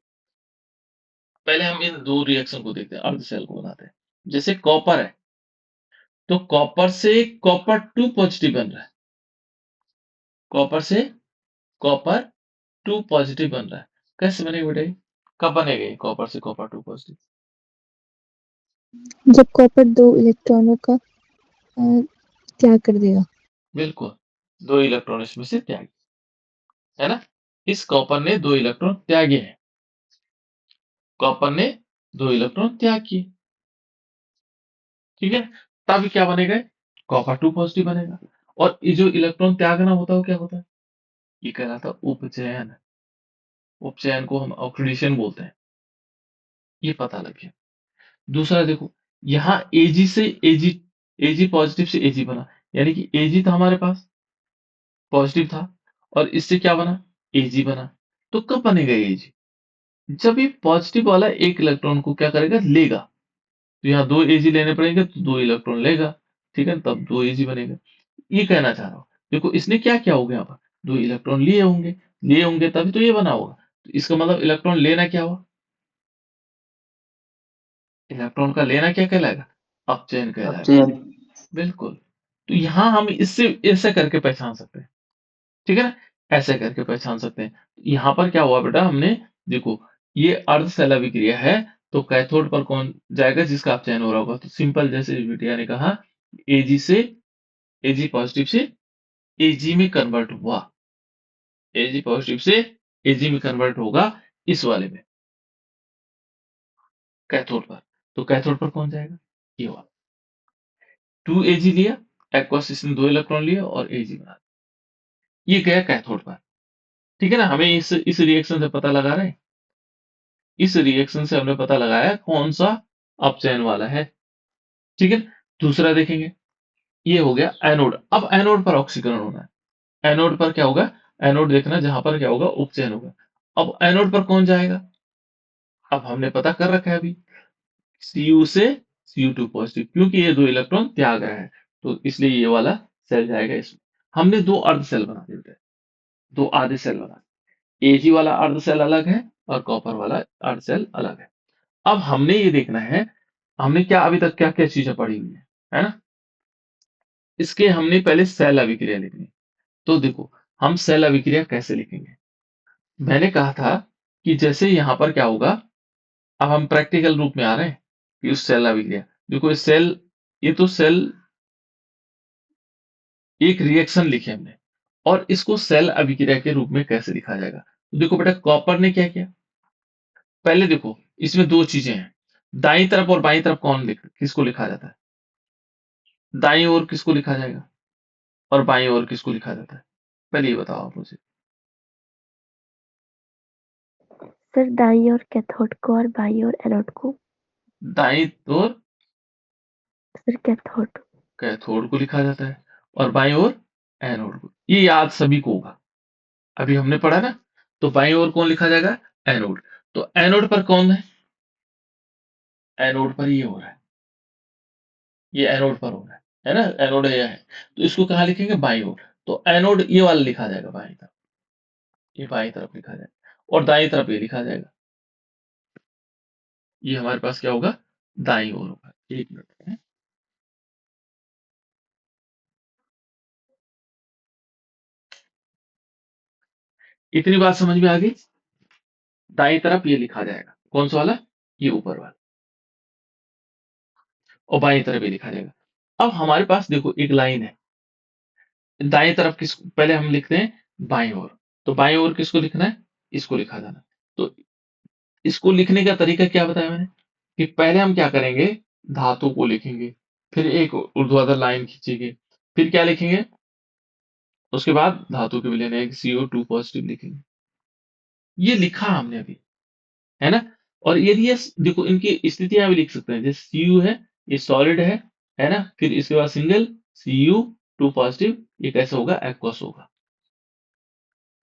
पहले हम इन दो रिएक्शन को देखते हैं, अर्ध सेल को बनाते हैं। जैसे कॉपर है, तो कॉपर से कॉपर 2 पॉजिटिव बन रहा है, कॉपर से कॉपर 2 पॉजिटिव बन रहा है। कैसे बनेगा बेटा, कब बनेगा ये कॉपर से कॉपर 2 पॉजिटिव, जब कॉपर 2 इलेक्ट्रॉनों का त्याग कर देगा। बिल्कुल, 2 इलेक्ट्रॉन इसमें से त्यागे, है ना? इस कॉपर ने 2 इलेक्ट्रॉन त्यागे हैं। कॉपर ने 2 इलेक्ट्रॉन त्याग किए, ठीक है? तब क्या बनेगा? कॉपर 2 पॉजिटिव बनेगा। और ये जो इलेक्ट्रॉन त्यागना होता है वो क्या होता है? ये कहलाता है उपचयन। उपचयन को हम ऑक्सीडेशन बोलते हैं। ये पता लग गया। दूसरा देखो, यहाँ एजी से एजी पॉजिटिव से एजी बना, यानी कि एजी था हमारे पास, पॉजिटिव था, और इससे क्या बना? एजी बना। तो कब बनेगा एजी? जब ये पॉजिटिव वाला एक इलेक्ट्रॉन को क्या करेगा? लेगा। तो यहाँ 2 एजी लेने पड़ेंगे तो 2 इलेक्ट्रॉन लेगा, ठीक है? तब 2 एजी बनेगा। ये कहना चाह रहा हूँ। देखो इसने क्या किया होगा, यहाँ पर 2 इलेक्ट्रॉन लिए होंगे तभी तो ये बना होगा। तो इसका मतलब इलेक्ट्रॉन लेना क्या हुआ? इलेक्ट्रॉन का लेना क्या कहलाएगा? अपचयन कहलाएगा। अपचयन। बिल्कुल। तो यहाँ हम इससे ऐसे करके पहचान सकते हैं, ठीक है ना? ऐसे करके पहचान सकते हैं। यहाँ पर क्या हुआ बेटा, हमने देखो ये अर्धशैल अभिक्रिया है, तो कैथोड पर कौन जाएगा? जिसका अपचयन हो रहा होगा। तो सिंपल, जैसे बिटिया ने कहा, एजी से एजी पॉजिटिव से एजी में कन्वर्ट हुआ, एजी पॉजिटिव से एजी में कन्वर्ट होगा इस वाले में, कैथोड पर। तो कैथोड पर कौन जाएगा? ये वाला। 2 एजी लिया, एक्वस इसने 2 इलेक्ट्रॉन लिया और एजी बना दिया। ये गया कैथोड पर, ठीक है ना? हमें इस रिएक्शन से पता लगा रहे हैं, इस रिएक्शन से हमने पता लगाया कौन सा अपचयन वाला है, ठीक है? दूसरा देखेंगे, ये हो गया एनोड। अब एनोड पर ऑक्सीकरण होना है। एनोड पर क्या होगा? एनोड देखना, जहां पर क्या होगा? उपचयन होगा। अब एनोड पर कौन जाएगा? अब हमने पता कर रखा है अभी, Cu से Cu2 पॉजिटिव, क्योंकि ये 2 इलेक्ट्रॉन त्याग रहा है, तो इसलिए ये वाला सेल जाएगा इसमें। हमने 2 अर्ध सेल बना दिए बेटा, 2 आधे सेल बना दिए। एजी वाला अर्ध सेल अलग है और कॉपर वाला अर्ध सेल अलग है। अब हमने ये देखना है, हमने क्या अभी तक क्या क्या चीजें पढ़ी हुई है ना? इसके हमने पहले सेल अभिक्रिया लिखनी। तो देखो, हम सेल अभिक्रिया कैसे लिखेंगे? मैंने कहा था कि जैसे यहां पर क्या होगा, अब हम प्रैक्टिकल रूप में आ रहे हैं कि उस सेल अभिक्रिया। देखो ये तो सेल एक रिएक्शन लिखे हमने, और इसको सेल अभिक्रिया के रूप में कैसे लिखा जाएगा? तो देखो बेटा, कॉपर ने क्या किया? पहले देखो, इसमें 2 चीजें हैं, दाईं तरफ और बाईं तरफ किसको लिखा जाता है? दाईं ओर किसको लिखा जाएगा और बाईं ओर किसको लिखा जाता है? पहले ये बताओ आप मुझे। सर दाईं ओर कैथोड को और बाईं ओर एनोड को। दाईं ओर सर कैथोड। कैथोड को लिखा जाता है और बाईं ओर एनोड को। ये याद सभी को होगा, अभी हमने पढ़ा ना। तो बाईं ओर कौन लिखा जाएगा? एनोड। तो एनोड पर कौन है? एनोड पर ये हो रहा है, ये एनोड पर हो रहा है ना? एनोड ये है, तो इसको कहाँ लिखेंगे? बाईं ओर। तो एनोड ये वाला लिखा जाएगा बाईं तरफ, ये बाईं तरफ लिखा जाएगा, और दाईं तरफ ये लिखा जाएगा। ये हमारे पास क्या होगा? दाईं ओर होगा। एक मिनट है। इतनी बात समझ में आ गई? दाईं तरफ ये लिखा जाएगा, कौन सा वाला? ये ऊपर वाला। और बाईं तरफ ये लिखा जाएगा। अब हमारे पास देखो एक लाइन है, दाएं तरफ किस पहले हम लिखते हैं बाईं ओर। तो बाईं ओर किसको लिखना है? इसको लिखा जाना। तो इसको लिखने का तरीका क्या बताया मैंने, कि पहले हम क्या करेंगे? धातु को लिखेंगे, फिर एक ऊर्ध्वाधर लाइन खींचेंगे, फिर क्या लिखेंगे? उसके बाद धातु के विलयन है, CO2 पॉजिटिव लिखेंगे। ये लिखा हमने अभी, है ना? और यदि ये देखो, इनकी स्थितियां भी लिख सकते हैं, जैसे Cu है, ये सॉलिड है ना? फिर इसके बाद सिंगल Cu2 पॉजिटिव, ये कैसे होगा? एक्वस होगा।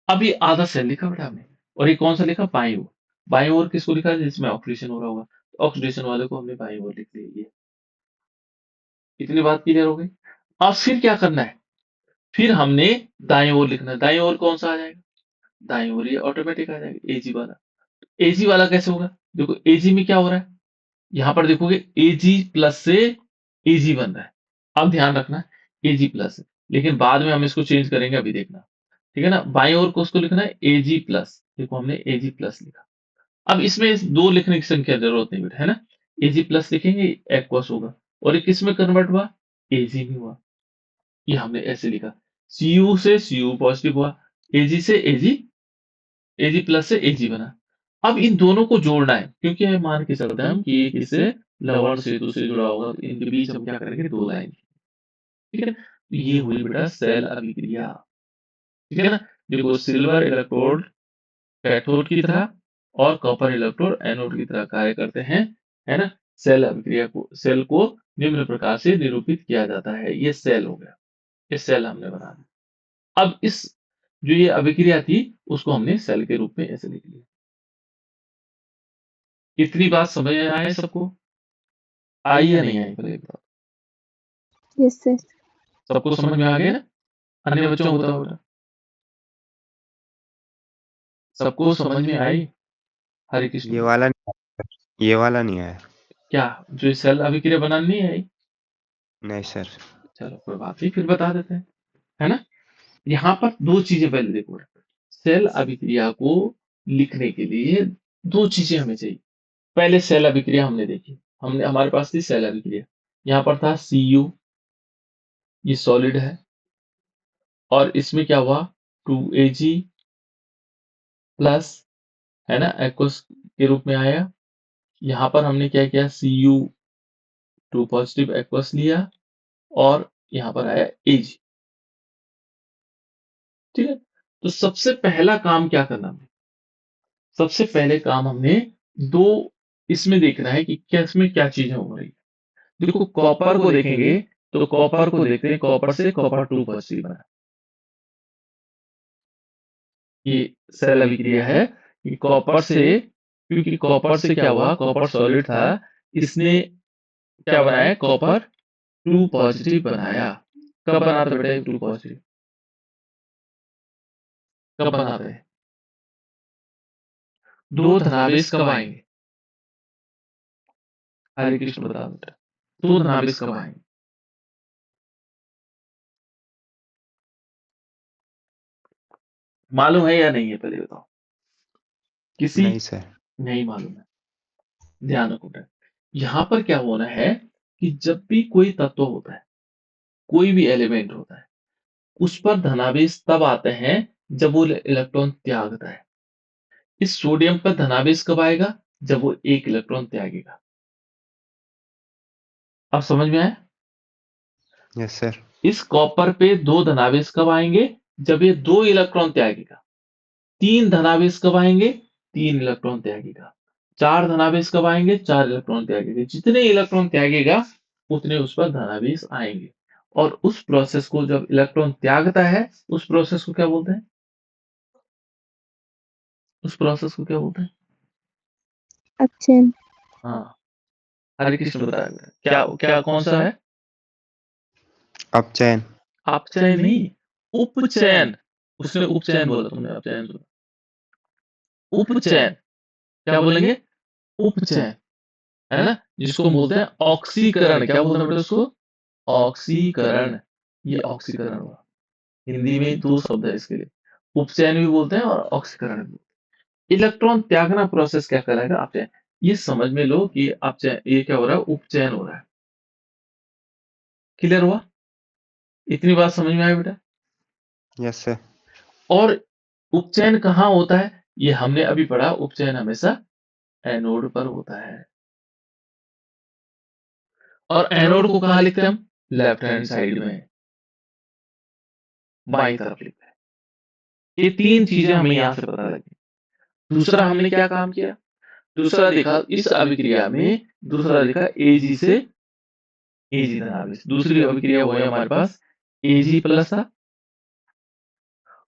अब ये आधा सेल लिखा बेटा हमने, और ये कौन सा लिखा? बाईं ओर। बाईं ओर किसको लिखा है? जिसमें ऑक्सीडेशन हो रहा होगा, तो ऑक्सीडेशन वाले को हमने बाईं ओर लिख दिया। ये इतनी बात क्लियर हो गई? अब फिर क्या करना है? फिर हमने दाईं ओर लिखना है। दाईं ओर कौन सा आ जाएगा? दाईं ओर ये ऑटोमेटिक आ जाएगा, एजी वाला। एजी वाला कैसे होगा? देखो एजी में क्या हो रहा है, यहां पर देखोगे एजी प्लस से एजी बन रहा है। अब ध्यान रखना, एजी प्लस है, लेकिन बाद में हम इसको चेंज करेंगे, अभी देखना, ठीक है ना? बाईं ओर को उसको लिखना है एजी प्लस। देखो हमने एजी प्लस लिखा। अब इसमें 2 लिखने की संख्या जरूरत नहीं बेटा, है ना? एजी प्लस लिखेंगे, एक्वस होगा। और ये किस में कन्वर्ट हुआ? एजी में हुआ। ये हमने ऐसे लिखा। Cu से Cu पॉजिटिव हुआ, Ag से Ag प्लस से Ag बना। अब इन दोनों को जोड़ना है, क्योंकि हम मान के चलते हैं हम कि एक इससे लवण सेतु से जुड़ा होगा, तो इनके बीच हम क्या करेंगे, 2 लाइन, ठीक है ना। तो ये हुई बेटा सेल अभिक्रिया, ठीक है ना। देखो सिल्वर इलेक्ट्रोड कैथोड की तरह और कॉपर इलेक्ट्रोड एनोड की तरह कार्य करते हैं, है ना। सेल को निम्न प्रकार से निरूपित किया जाता है। ये सेल हो गया, ये सेल हमने बना दिया। अब इस जो ये अभिक्रिया थी उसको हमने सेल के रूप में ऐसे लिख लिया। इतनी बात समझ में आए सबको, आई या नहीं आई, पहले बताओ। Yes sir. सबको समझ में आ गया ना? अन्य बच्चों को बताओ बेटा, सबको समझ में आई? हरे कृष्ण। ये वाला नहीं आया। क्या जो सेल अभिक्रिया बनानी नहीं आई? नहीं सर। चलो कोई बात नहीं, फिर बता देते हैं, है ना। यहाँ पर 2 चीजें पहले देखो, सेल अभिक्रिया को लिखने के लिए 2 चीजें हमें चाहिए। पहले सेल अभिक्रिया हमने देखी, हमारे पास थी सेल अभिक्रिया, यहाँ पर था Cu, ये सॉलिड है, और इसमें क्या हुआ, 2Ag प्लस, है ना, एक्वस के रूप में आया। यहाँ पर हमने क्या किया, Cu2 पॉजिटिव एक्वस लिया, और यहाँ पर आया Ag, ठीक है। तो सबसे पहला काम क्या करना है, सबसे पहले काम हमने 2 इसमें देखना है कि क्या इसमें क्या चीजें हो रही है। देखो कॉपर को देखेंगे, तो कॉपर को देखते हैं, कॉपर से कॉपर 2 पॉजिटिव बना, ये सेल अभिक्रिया है कि कॉपर से, क्योंकि कॉपर से क्या हुआ, कॉपर सॉलिड था, इसने क्या बनाया, कॉपर 2 पॉजिटिव बनाया। कब बनाते बेटा 2 पॉजिटिव, कब बनाते हैं, 2 धनावेश कब आएंगे, हरे कृष्ण बता बेटा, 2 धनावेश कब आएंगे, मालूम है या नहीं है, पहले बताओ। किसी नहीं सर। नहीं मालूम है, ध्यान रखो बेटा। यहां पर क्या होना है कि जब भी कोई तत्व होता है, कोई भी एलिमेंट होता है, उस पर धनावेश तब आते हैं जब वो इलेक्ट्रॉन त्यागता है। इस सोडियम पर धनावेश कब आएगा, जब वो 1 इलेक्ट्रॉन त्यागेगा। अब समझ में आया? Yes sir. इस कॉपर पे 2 धनावेश कब आएंगे, जब ये 2 इलेक्ट्रॉन त्यागेगा। 3 धनावेश कब आएंगे, 3 इलेक्ट्रॉन त्यागेगा। 4 धनावेश कब आएंगे, 4 इलेक्ट्रॉन त्यागेगा। जितने इलेक्ट्रॉन त्यागेगा उतने उस पर धनावेश आएंगे, और उस प्रोसेस को जब इलेक्ट्रॉन त्यागता है, उस प्रोसेस को क्या बोलते हैं, उस प्रोसेस को क्या बोलते हैं? अपचयन। हाँ, हरे कृष्ण बताया, क्या क्या कौन सा है, अपचयन। अपचयन नहीं, उपचयन। उसने उपचयन बोला, तुमने अपचयन सुना, उपचयन। क्या बोलेंगे, उपचयन, है ना, जिसको हम बोलते हैं ऑक्सीकरण। क्या बोलते हैं बेटा उसको, ऑक्सीकरण। ये ऑक्सीकरण हुआ, हिंदी में 2 शब्द है इसके लिए, उपचयन भी बोलते हैं और ऑक्सीकरण भी। इलेक्ट्रॉन त्यागना प्रोसेस क्या कहलाएगा, अपचयन। ये समझ में लो कि अपचयन, ये क्या हो रहा है, उपचयन हो रहा है। क्लियर हुआ? इतनी बात समझ में आई बेटा? Yes sir. और उपचयन कहाँ होता है, ये हमने अभी पढ़ा, उपचयन हमेशा एनोड पर होता है। और एनोड को कहाँ लिखते हैं हम, लेफ्ट हैंड साइड में, बाईं तरफ लिखते हैं। ये 3 चीजें हमें यहां से पता लगी। दूसरा हमने क्या काम किया, दूसरा देखा इस अभिक्रिया में, दूसरा देखा Ag से Ag धनावेश। दूसरी अभिक्रिया हुई हमारे पास Ag प्लस था,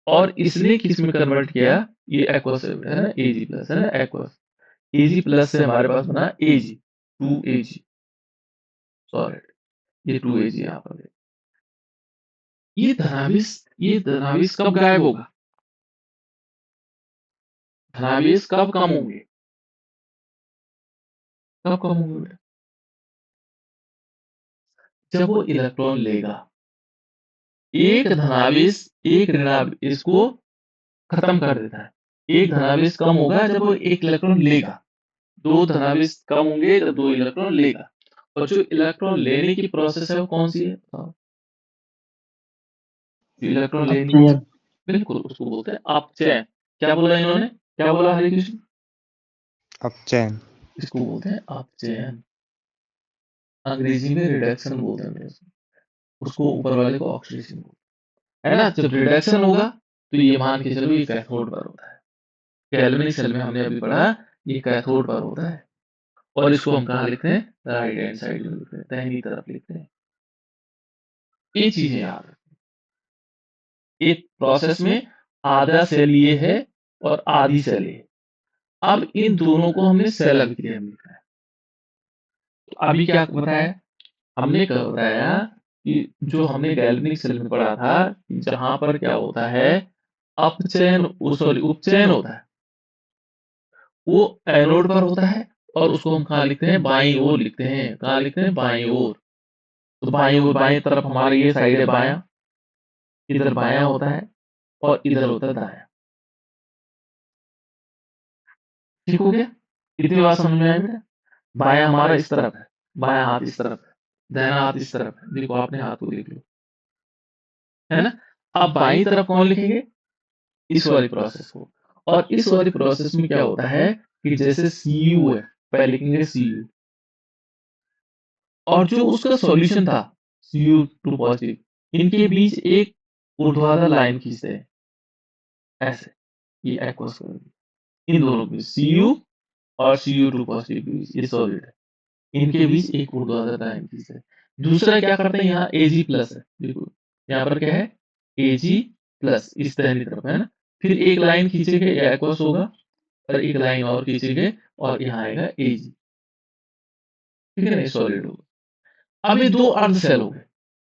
और इसने किस में कन्वर्ट किया, ये एक्वस है ना, Ag प्लस है ना, एक्वस। Ag प्लस से हमारे पास बना Ag, 2Ag सॉलिड, ये 2Ag यहाँ पर। ये धनावेश कब गायब होगा, धनावेश कब कम होंगे, कब कम होंगे, जब वो इलेक्ट्रॉन लेगा। एक धनावेश एक ऋणावेश को खत्म कर देता है। एक धनावेश कम होगा जब वो 1 इलेक्ट्रॉन लेगा, 2 धनावेश कम होंगे जब 2 इलेक्ट्रॉन लेगा। और जो इलेक्ट्रॉन लेने की प्रोसेस है वो कौन सी है, बताओ। इलेक्ट्रॉन ले नहीं अपचयन बिल्कुल उसको बोलते हैं अपचयन। क्या बोला इन्होंने, क्या बोला हरे कृष्ण, अपचयन। इसको बोलते हैं अपचयन। अंग्रेजी में रिडक्शन बोलते हैं उसको ऊपर वाले को ऑक्सीडेशन बोलते हैं, है ना। जब रिडक्शन होगा तो ये मान के चलो ये कैथोड पर होता है। गैल्वेनिक सेल में हमने अभी पढ़ा ये कैथोड पर होता है, और इसको हम कहाँ लिखते हैं, राइट हैंड साइड में लिखते हैं, दाहिनी तरफ लिखते हैं। ये चीजें याद रखें। एक प्रोसेस में आधा सेल ये है और आधी सेल ये है। अब इन दोनों को हमने सेल अभिक्रिया में लिखा है। तो अभी क्या बताया, हमने क्या बताया कि जो हमने गैल्वेनिक सेल में पढ़ा था, जहां पर क्या होता है अपचयन, सॉरी उपचयन होता है, वो एनोड पर होता है, और उसको हम कहाँ लिखते हैं, बाईं ओर लिखते हैं। कहाँ लिखते हैं, बाईं ओर। तो बाईं ओर, बाईं तरफ हमारा ये साइड है बायां, इधर बायां होता है और इधर होता है दायां। ठीक हो गया, इतनी बात समझ में आई बेटा। बायां हमारा इस तरफ है, बायां हाथ इस तरफ है, दाहिना हाथ इस तरफ है। देखो आपने हाथ को देख लो, है ना। अब बाईं तरफ कौन लिखेंगे, इस वाली प्रोसेस को। और इस वाली प्रोसेस में क्या होता है कि जैसे Cu है, पहले लिखेंगे Cu, और जो उसका सॉल्यूशन था Cu2 पॉजिटिव, इनके बीच एक ऊर्ध्वाधर लाइन खींचते हैं ऐसे, ये एक्वस इन दोनों के बीच, Cu और Cu2 पॉजिटिव के बीच, ये सॉलिड है, इनके बीच एक ऊर्ध्वाधर लाइन खींचते हैं। दूसरा क्या करते हैं, यहाँ Ag प्लस है, देखो यहाँ पर क्या है, Ag प्लस, इस दाहिनी तरफ है ना। फिर एक लाइन खींचेंगे, ये एक्वस होगा, और एक लाइन और खींचेंगे और यहाँ आएगा Ag, ठीक है ना, ये सॉलिड होगा। अब ये दो अर्ध सेल हो गए,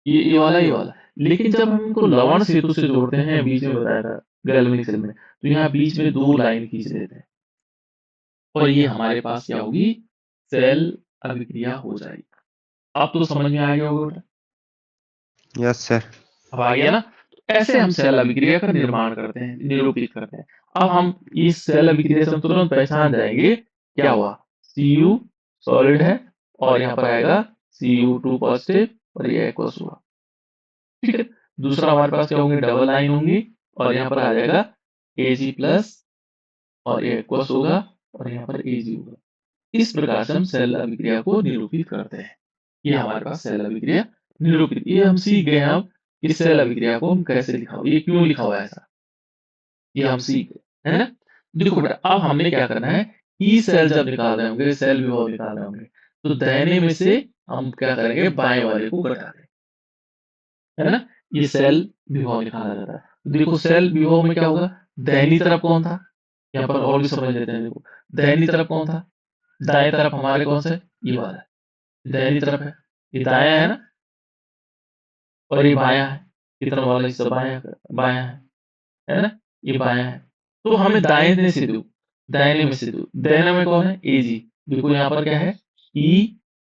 ये वाला ये वाला। लेकिन जब हम इनको लवण सेतु से जोड़ते हैं, बीच में बताया था गैल्वेनिक सेल में, तो यहाँ बीच में दो लाइन खींच देते हैं, और ये हमारे पास क्या होगी, सेल अभिक्रिया हो जाएगी। अब तो समझ में आ गया होगा बेटा, यस सर। अब आ गया ना। तो ऐसे हम सेल अभिक्रिया का निर्माण करते हैं, निरूपित करते हैं। अब हम इस सेल अभिक्रिया से हम तुरंत पहचान जाएंगे क्या हुआ, Cu सॉलिड है, और यहाँ पर आएगा Cu2 पॉजिटिव, और ये एक्वस हुआ, ठीक है। दूसरा हमारे पास क्या होंगे, डबल लाइन होंगी, और यहाँ पर आ जाएगा Ag प्लस, और ये एक्वस होगा, और यहाँ पर Ag होगा। इस प्रकार से हम सेल अभिक्रिया को निरूपित करते हैं। ये हमारे पास सेल अभिक्रिया निरूपित, ये हम सीख गए हैं। अब इस सेल अभिक्रिया को हम कैसे लिखा हुआ, ये क्यों लिखा हुआ है ऐसा, ये हम सीख गए, है ना। देखो बेटा, अब हमने क्या करना है, ई सेल जब निकाल रहे होंगे, सेल विभव निकाल रहे होंगे, तो दाहिने में से हम क्या करेंगे, बाएं वाले को घटा देंगे, है ना। ये सेल विभव निकाला जाता है। तो देखो सेल विभव में क्या होगा, दाहिनी तरफ कौन था, यहाँ पर और भी समझ लेते हैं। देखो दाहिनी तरफ कौन था, दाएं तरफ हमारे कौन सा है, ये वाला है, दाहिनी तरफ है, ये दायां है ना, और ये बायां है, इतना वाला हिस्सा बायां बायां है ना, ये बायां है। तो हमें दाहिने से दो, दाहिने में से दो, दाहिने में कौन है, Ag। देखो यहाँ पर क्या है, E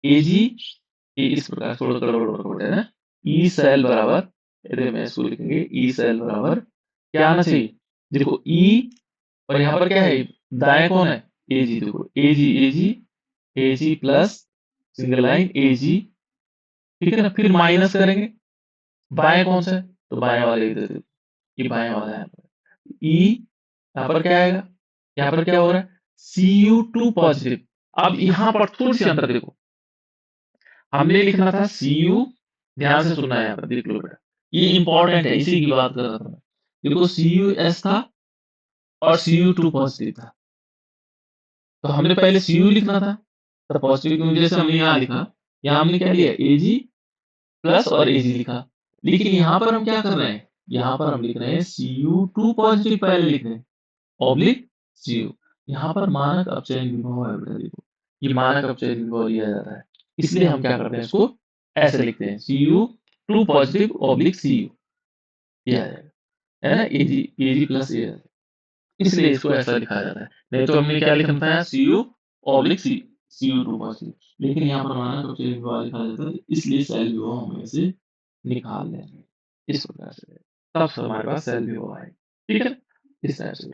Ag, ये इस प्रकार थोड़ा गड़बड़ है ना। ई सेल बराबर, इधर में इसको लिखेंगे, ई सेल बराबर क्या आना चाहिए, देखो E, और यहाँ पर क्या है, दाएं कौन है, Ag। देखो Ag Ag Ag plus single line Ag, ठीक है ना। फिर माइनस करेंगे, बाएं कौन सा है, तो बाएं वाले इधर, ये बाएं वाला है। ई यहाँ पर क्या आएगा, यहाँ पर क्या हो रहा है, Cu2 पॉजिटिव। अब यहाँ पर थोड़ी सी अंतर देखो, हमने लिखना था Cu, ध्यान से सुनना है, यहाँ पर देख लो बेटा, ये इंपॉर्टेंट है, इसी की बात कर रहा था मैं। देखो Cus था और Cu2 पॉजिटिव था, तो हमने पहले Cu लिखना था, तो पॉजिटिव क्योंकि जैसे हमने यहाँ लिखा, यहाँ हमने क्या लिया, Ag प्लस और Ag लिखा। लेकिन यहाँ पर हम क्या कर रहे हैं, यहाँ पर हम लिख रहे हैं Cu2 पॉजिटिव पहले लिख रहे हैं, ऑब्लिक Cu। यहाँ पर मानक अपचयन विभव है बेटा, देखो ये मानक अपचयन विभव लिया जाता है, इसलिए हम क्या करते हैं, इसको ऐसे लिखते हैं, Cu2 पॉजिटिव ऑब्लिक Cu, ये आ जाएगा, है ना, Ag प्लस A, इसलिए इसको ऐसा लिखा जाता है। नहीं तो हमने क्या लिखना था, Cu ऑब्लिक Cu2 पॉजिटिव, लेकिन यहाँ पर मानक अपचयन विभव लिखा जाता है, इसलिए सेल विभव हम ऐसे निकाल लेंगे इस प्रकार से, तब हमारे पास सेल विभव आएगा, ठीक है, इस तरह से।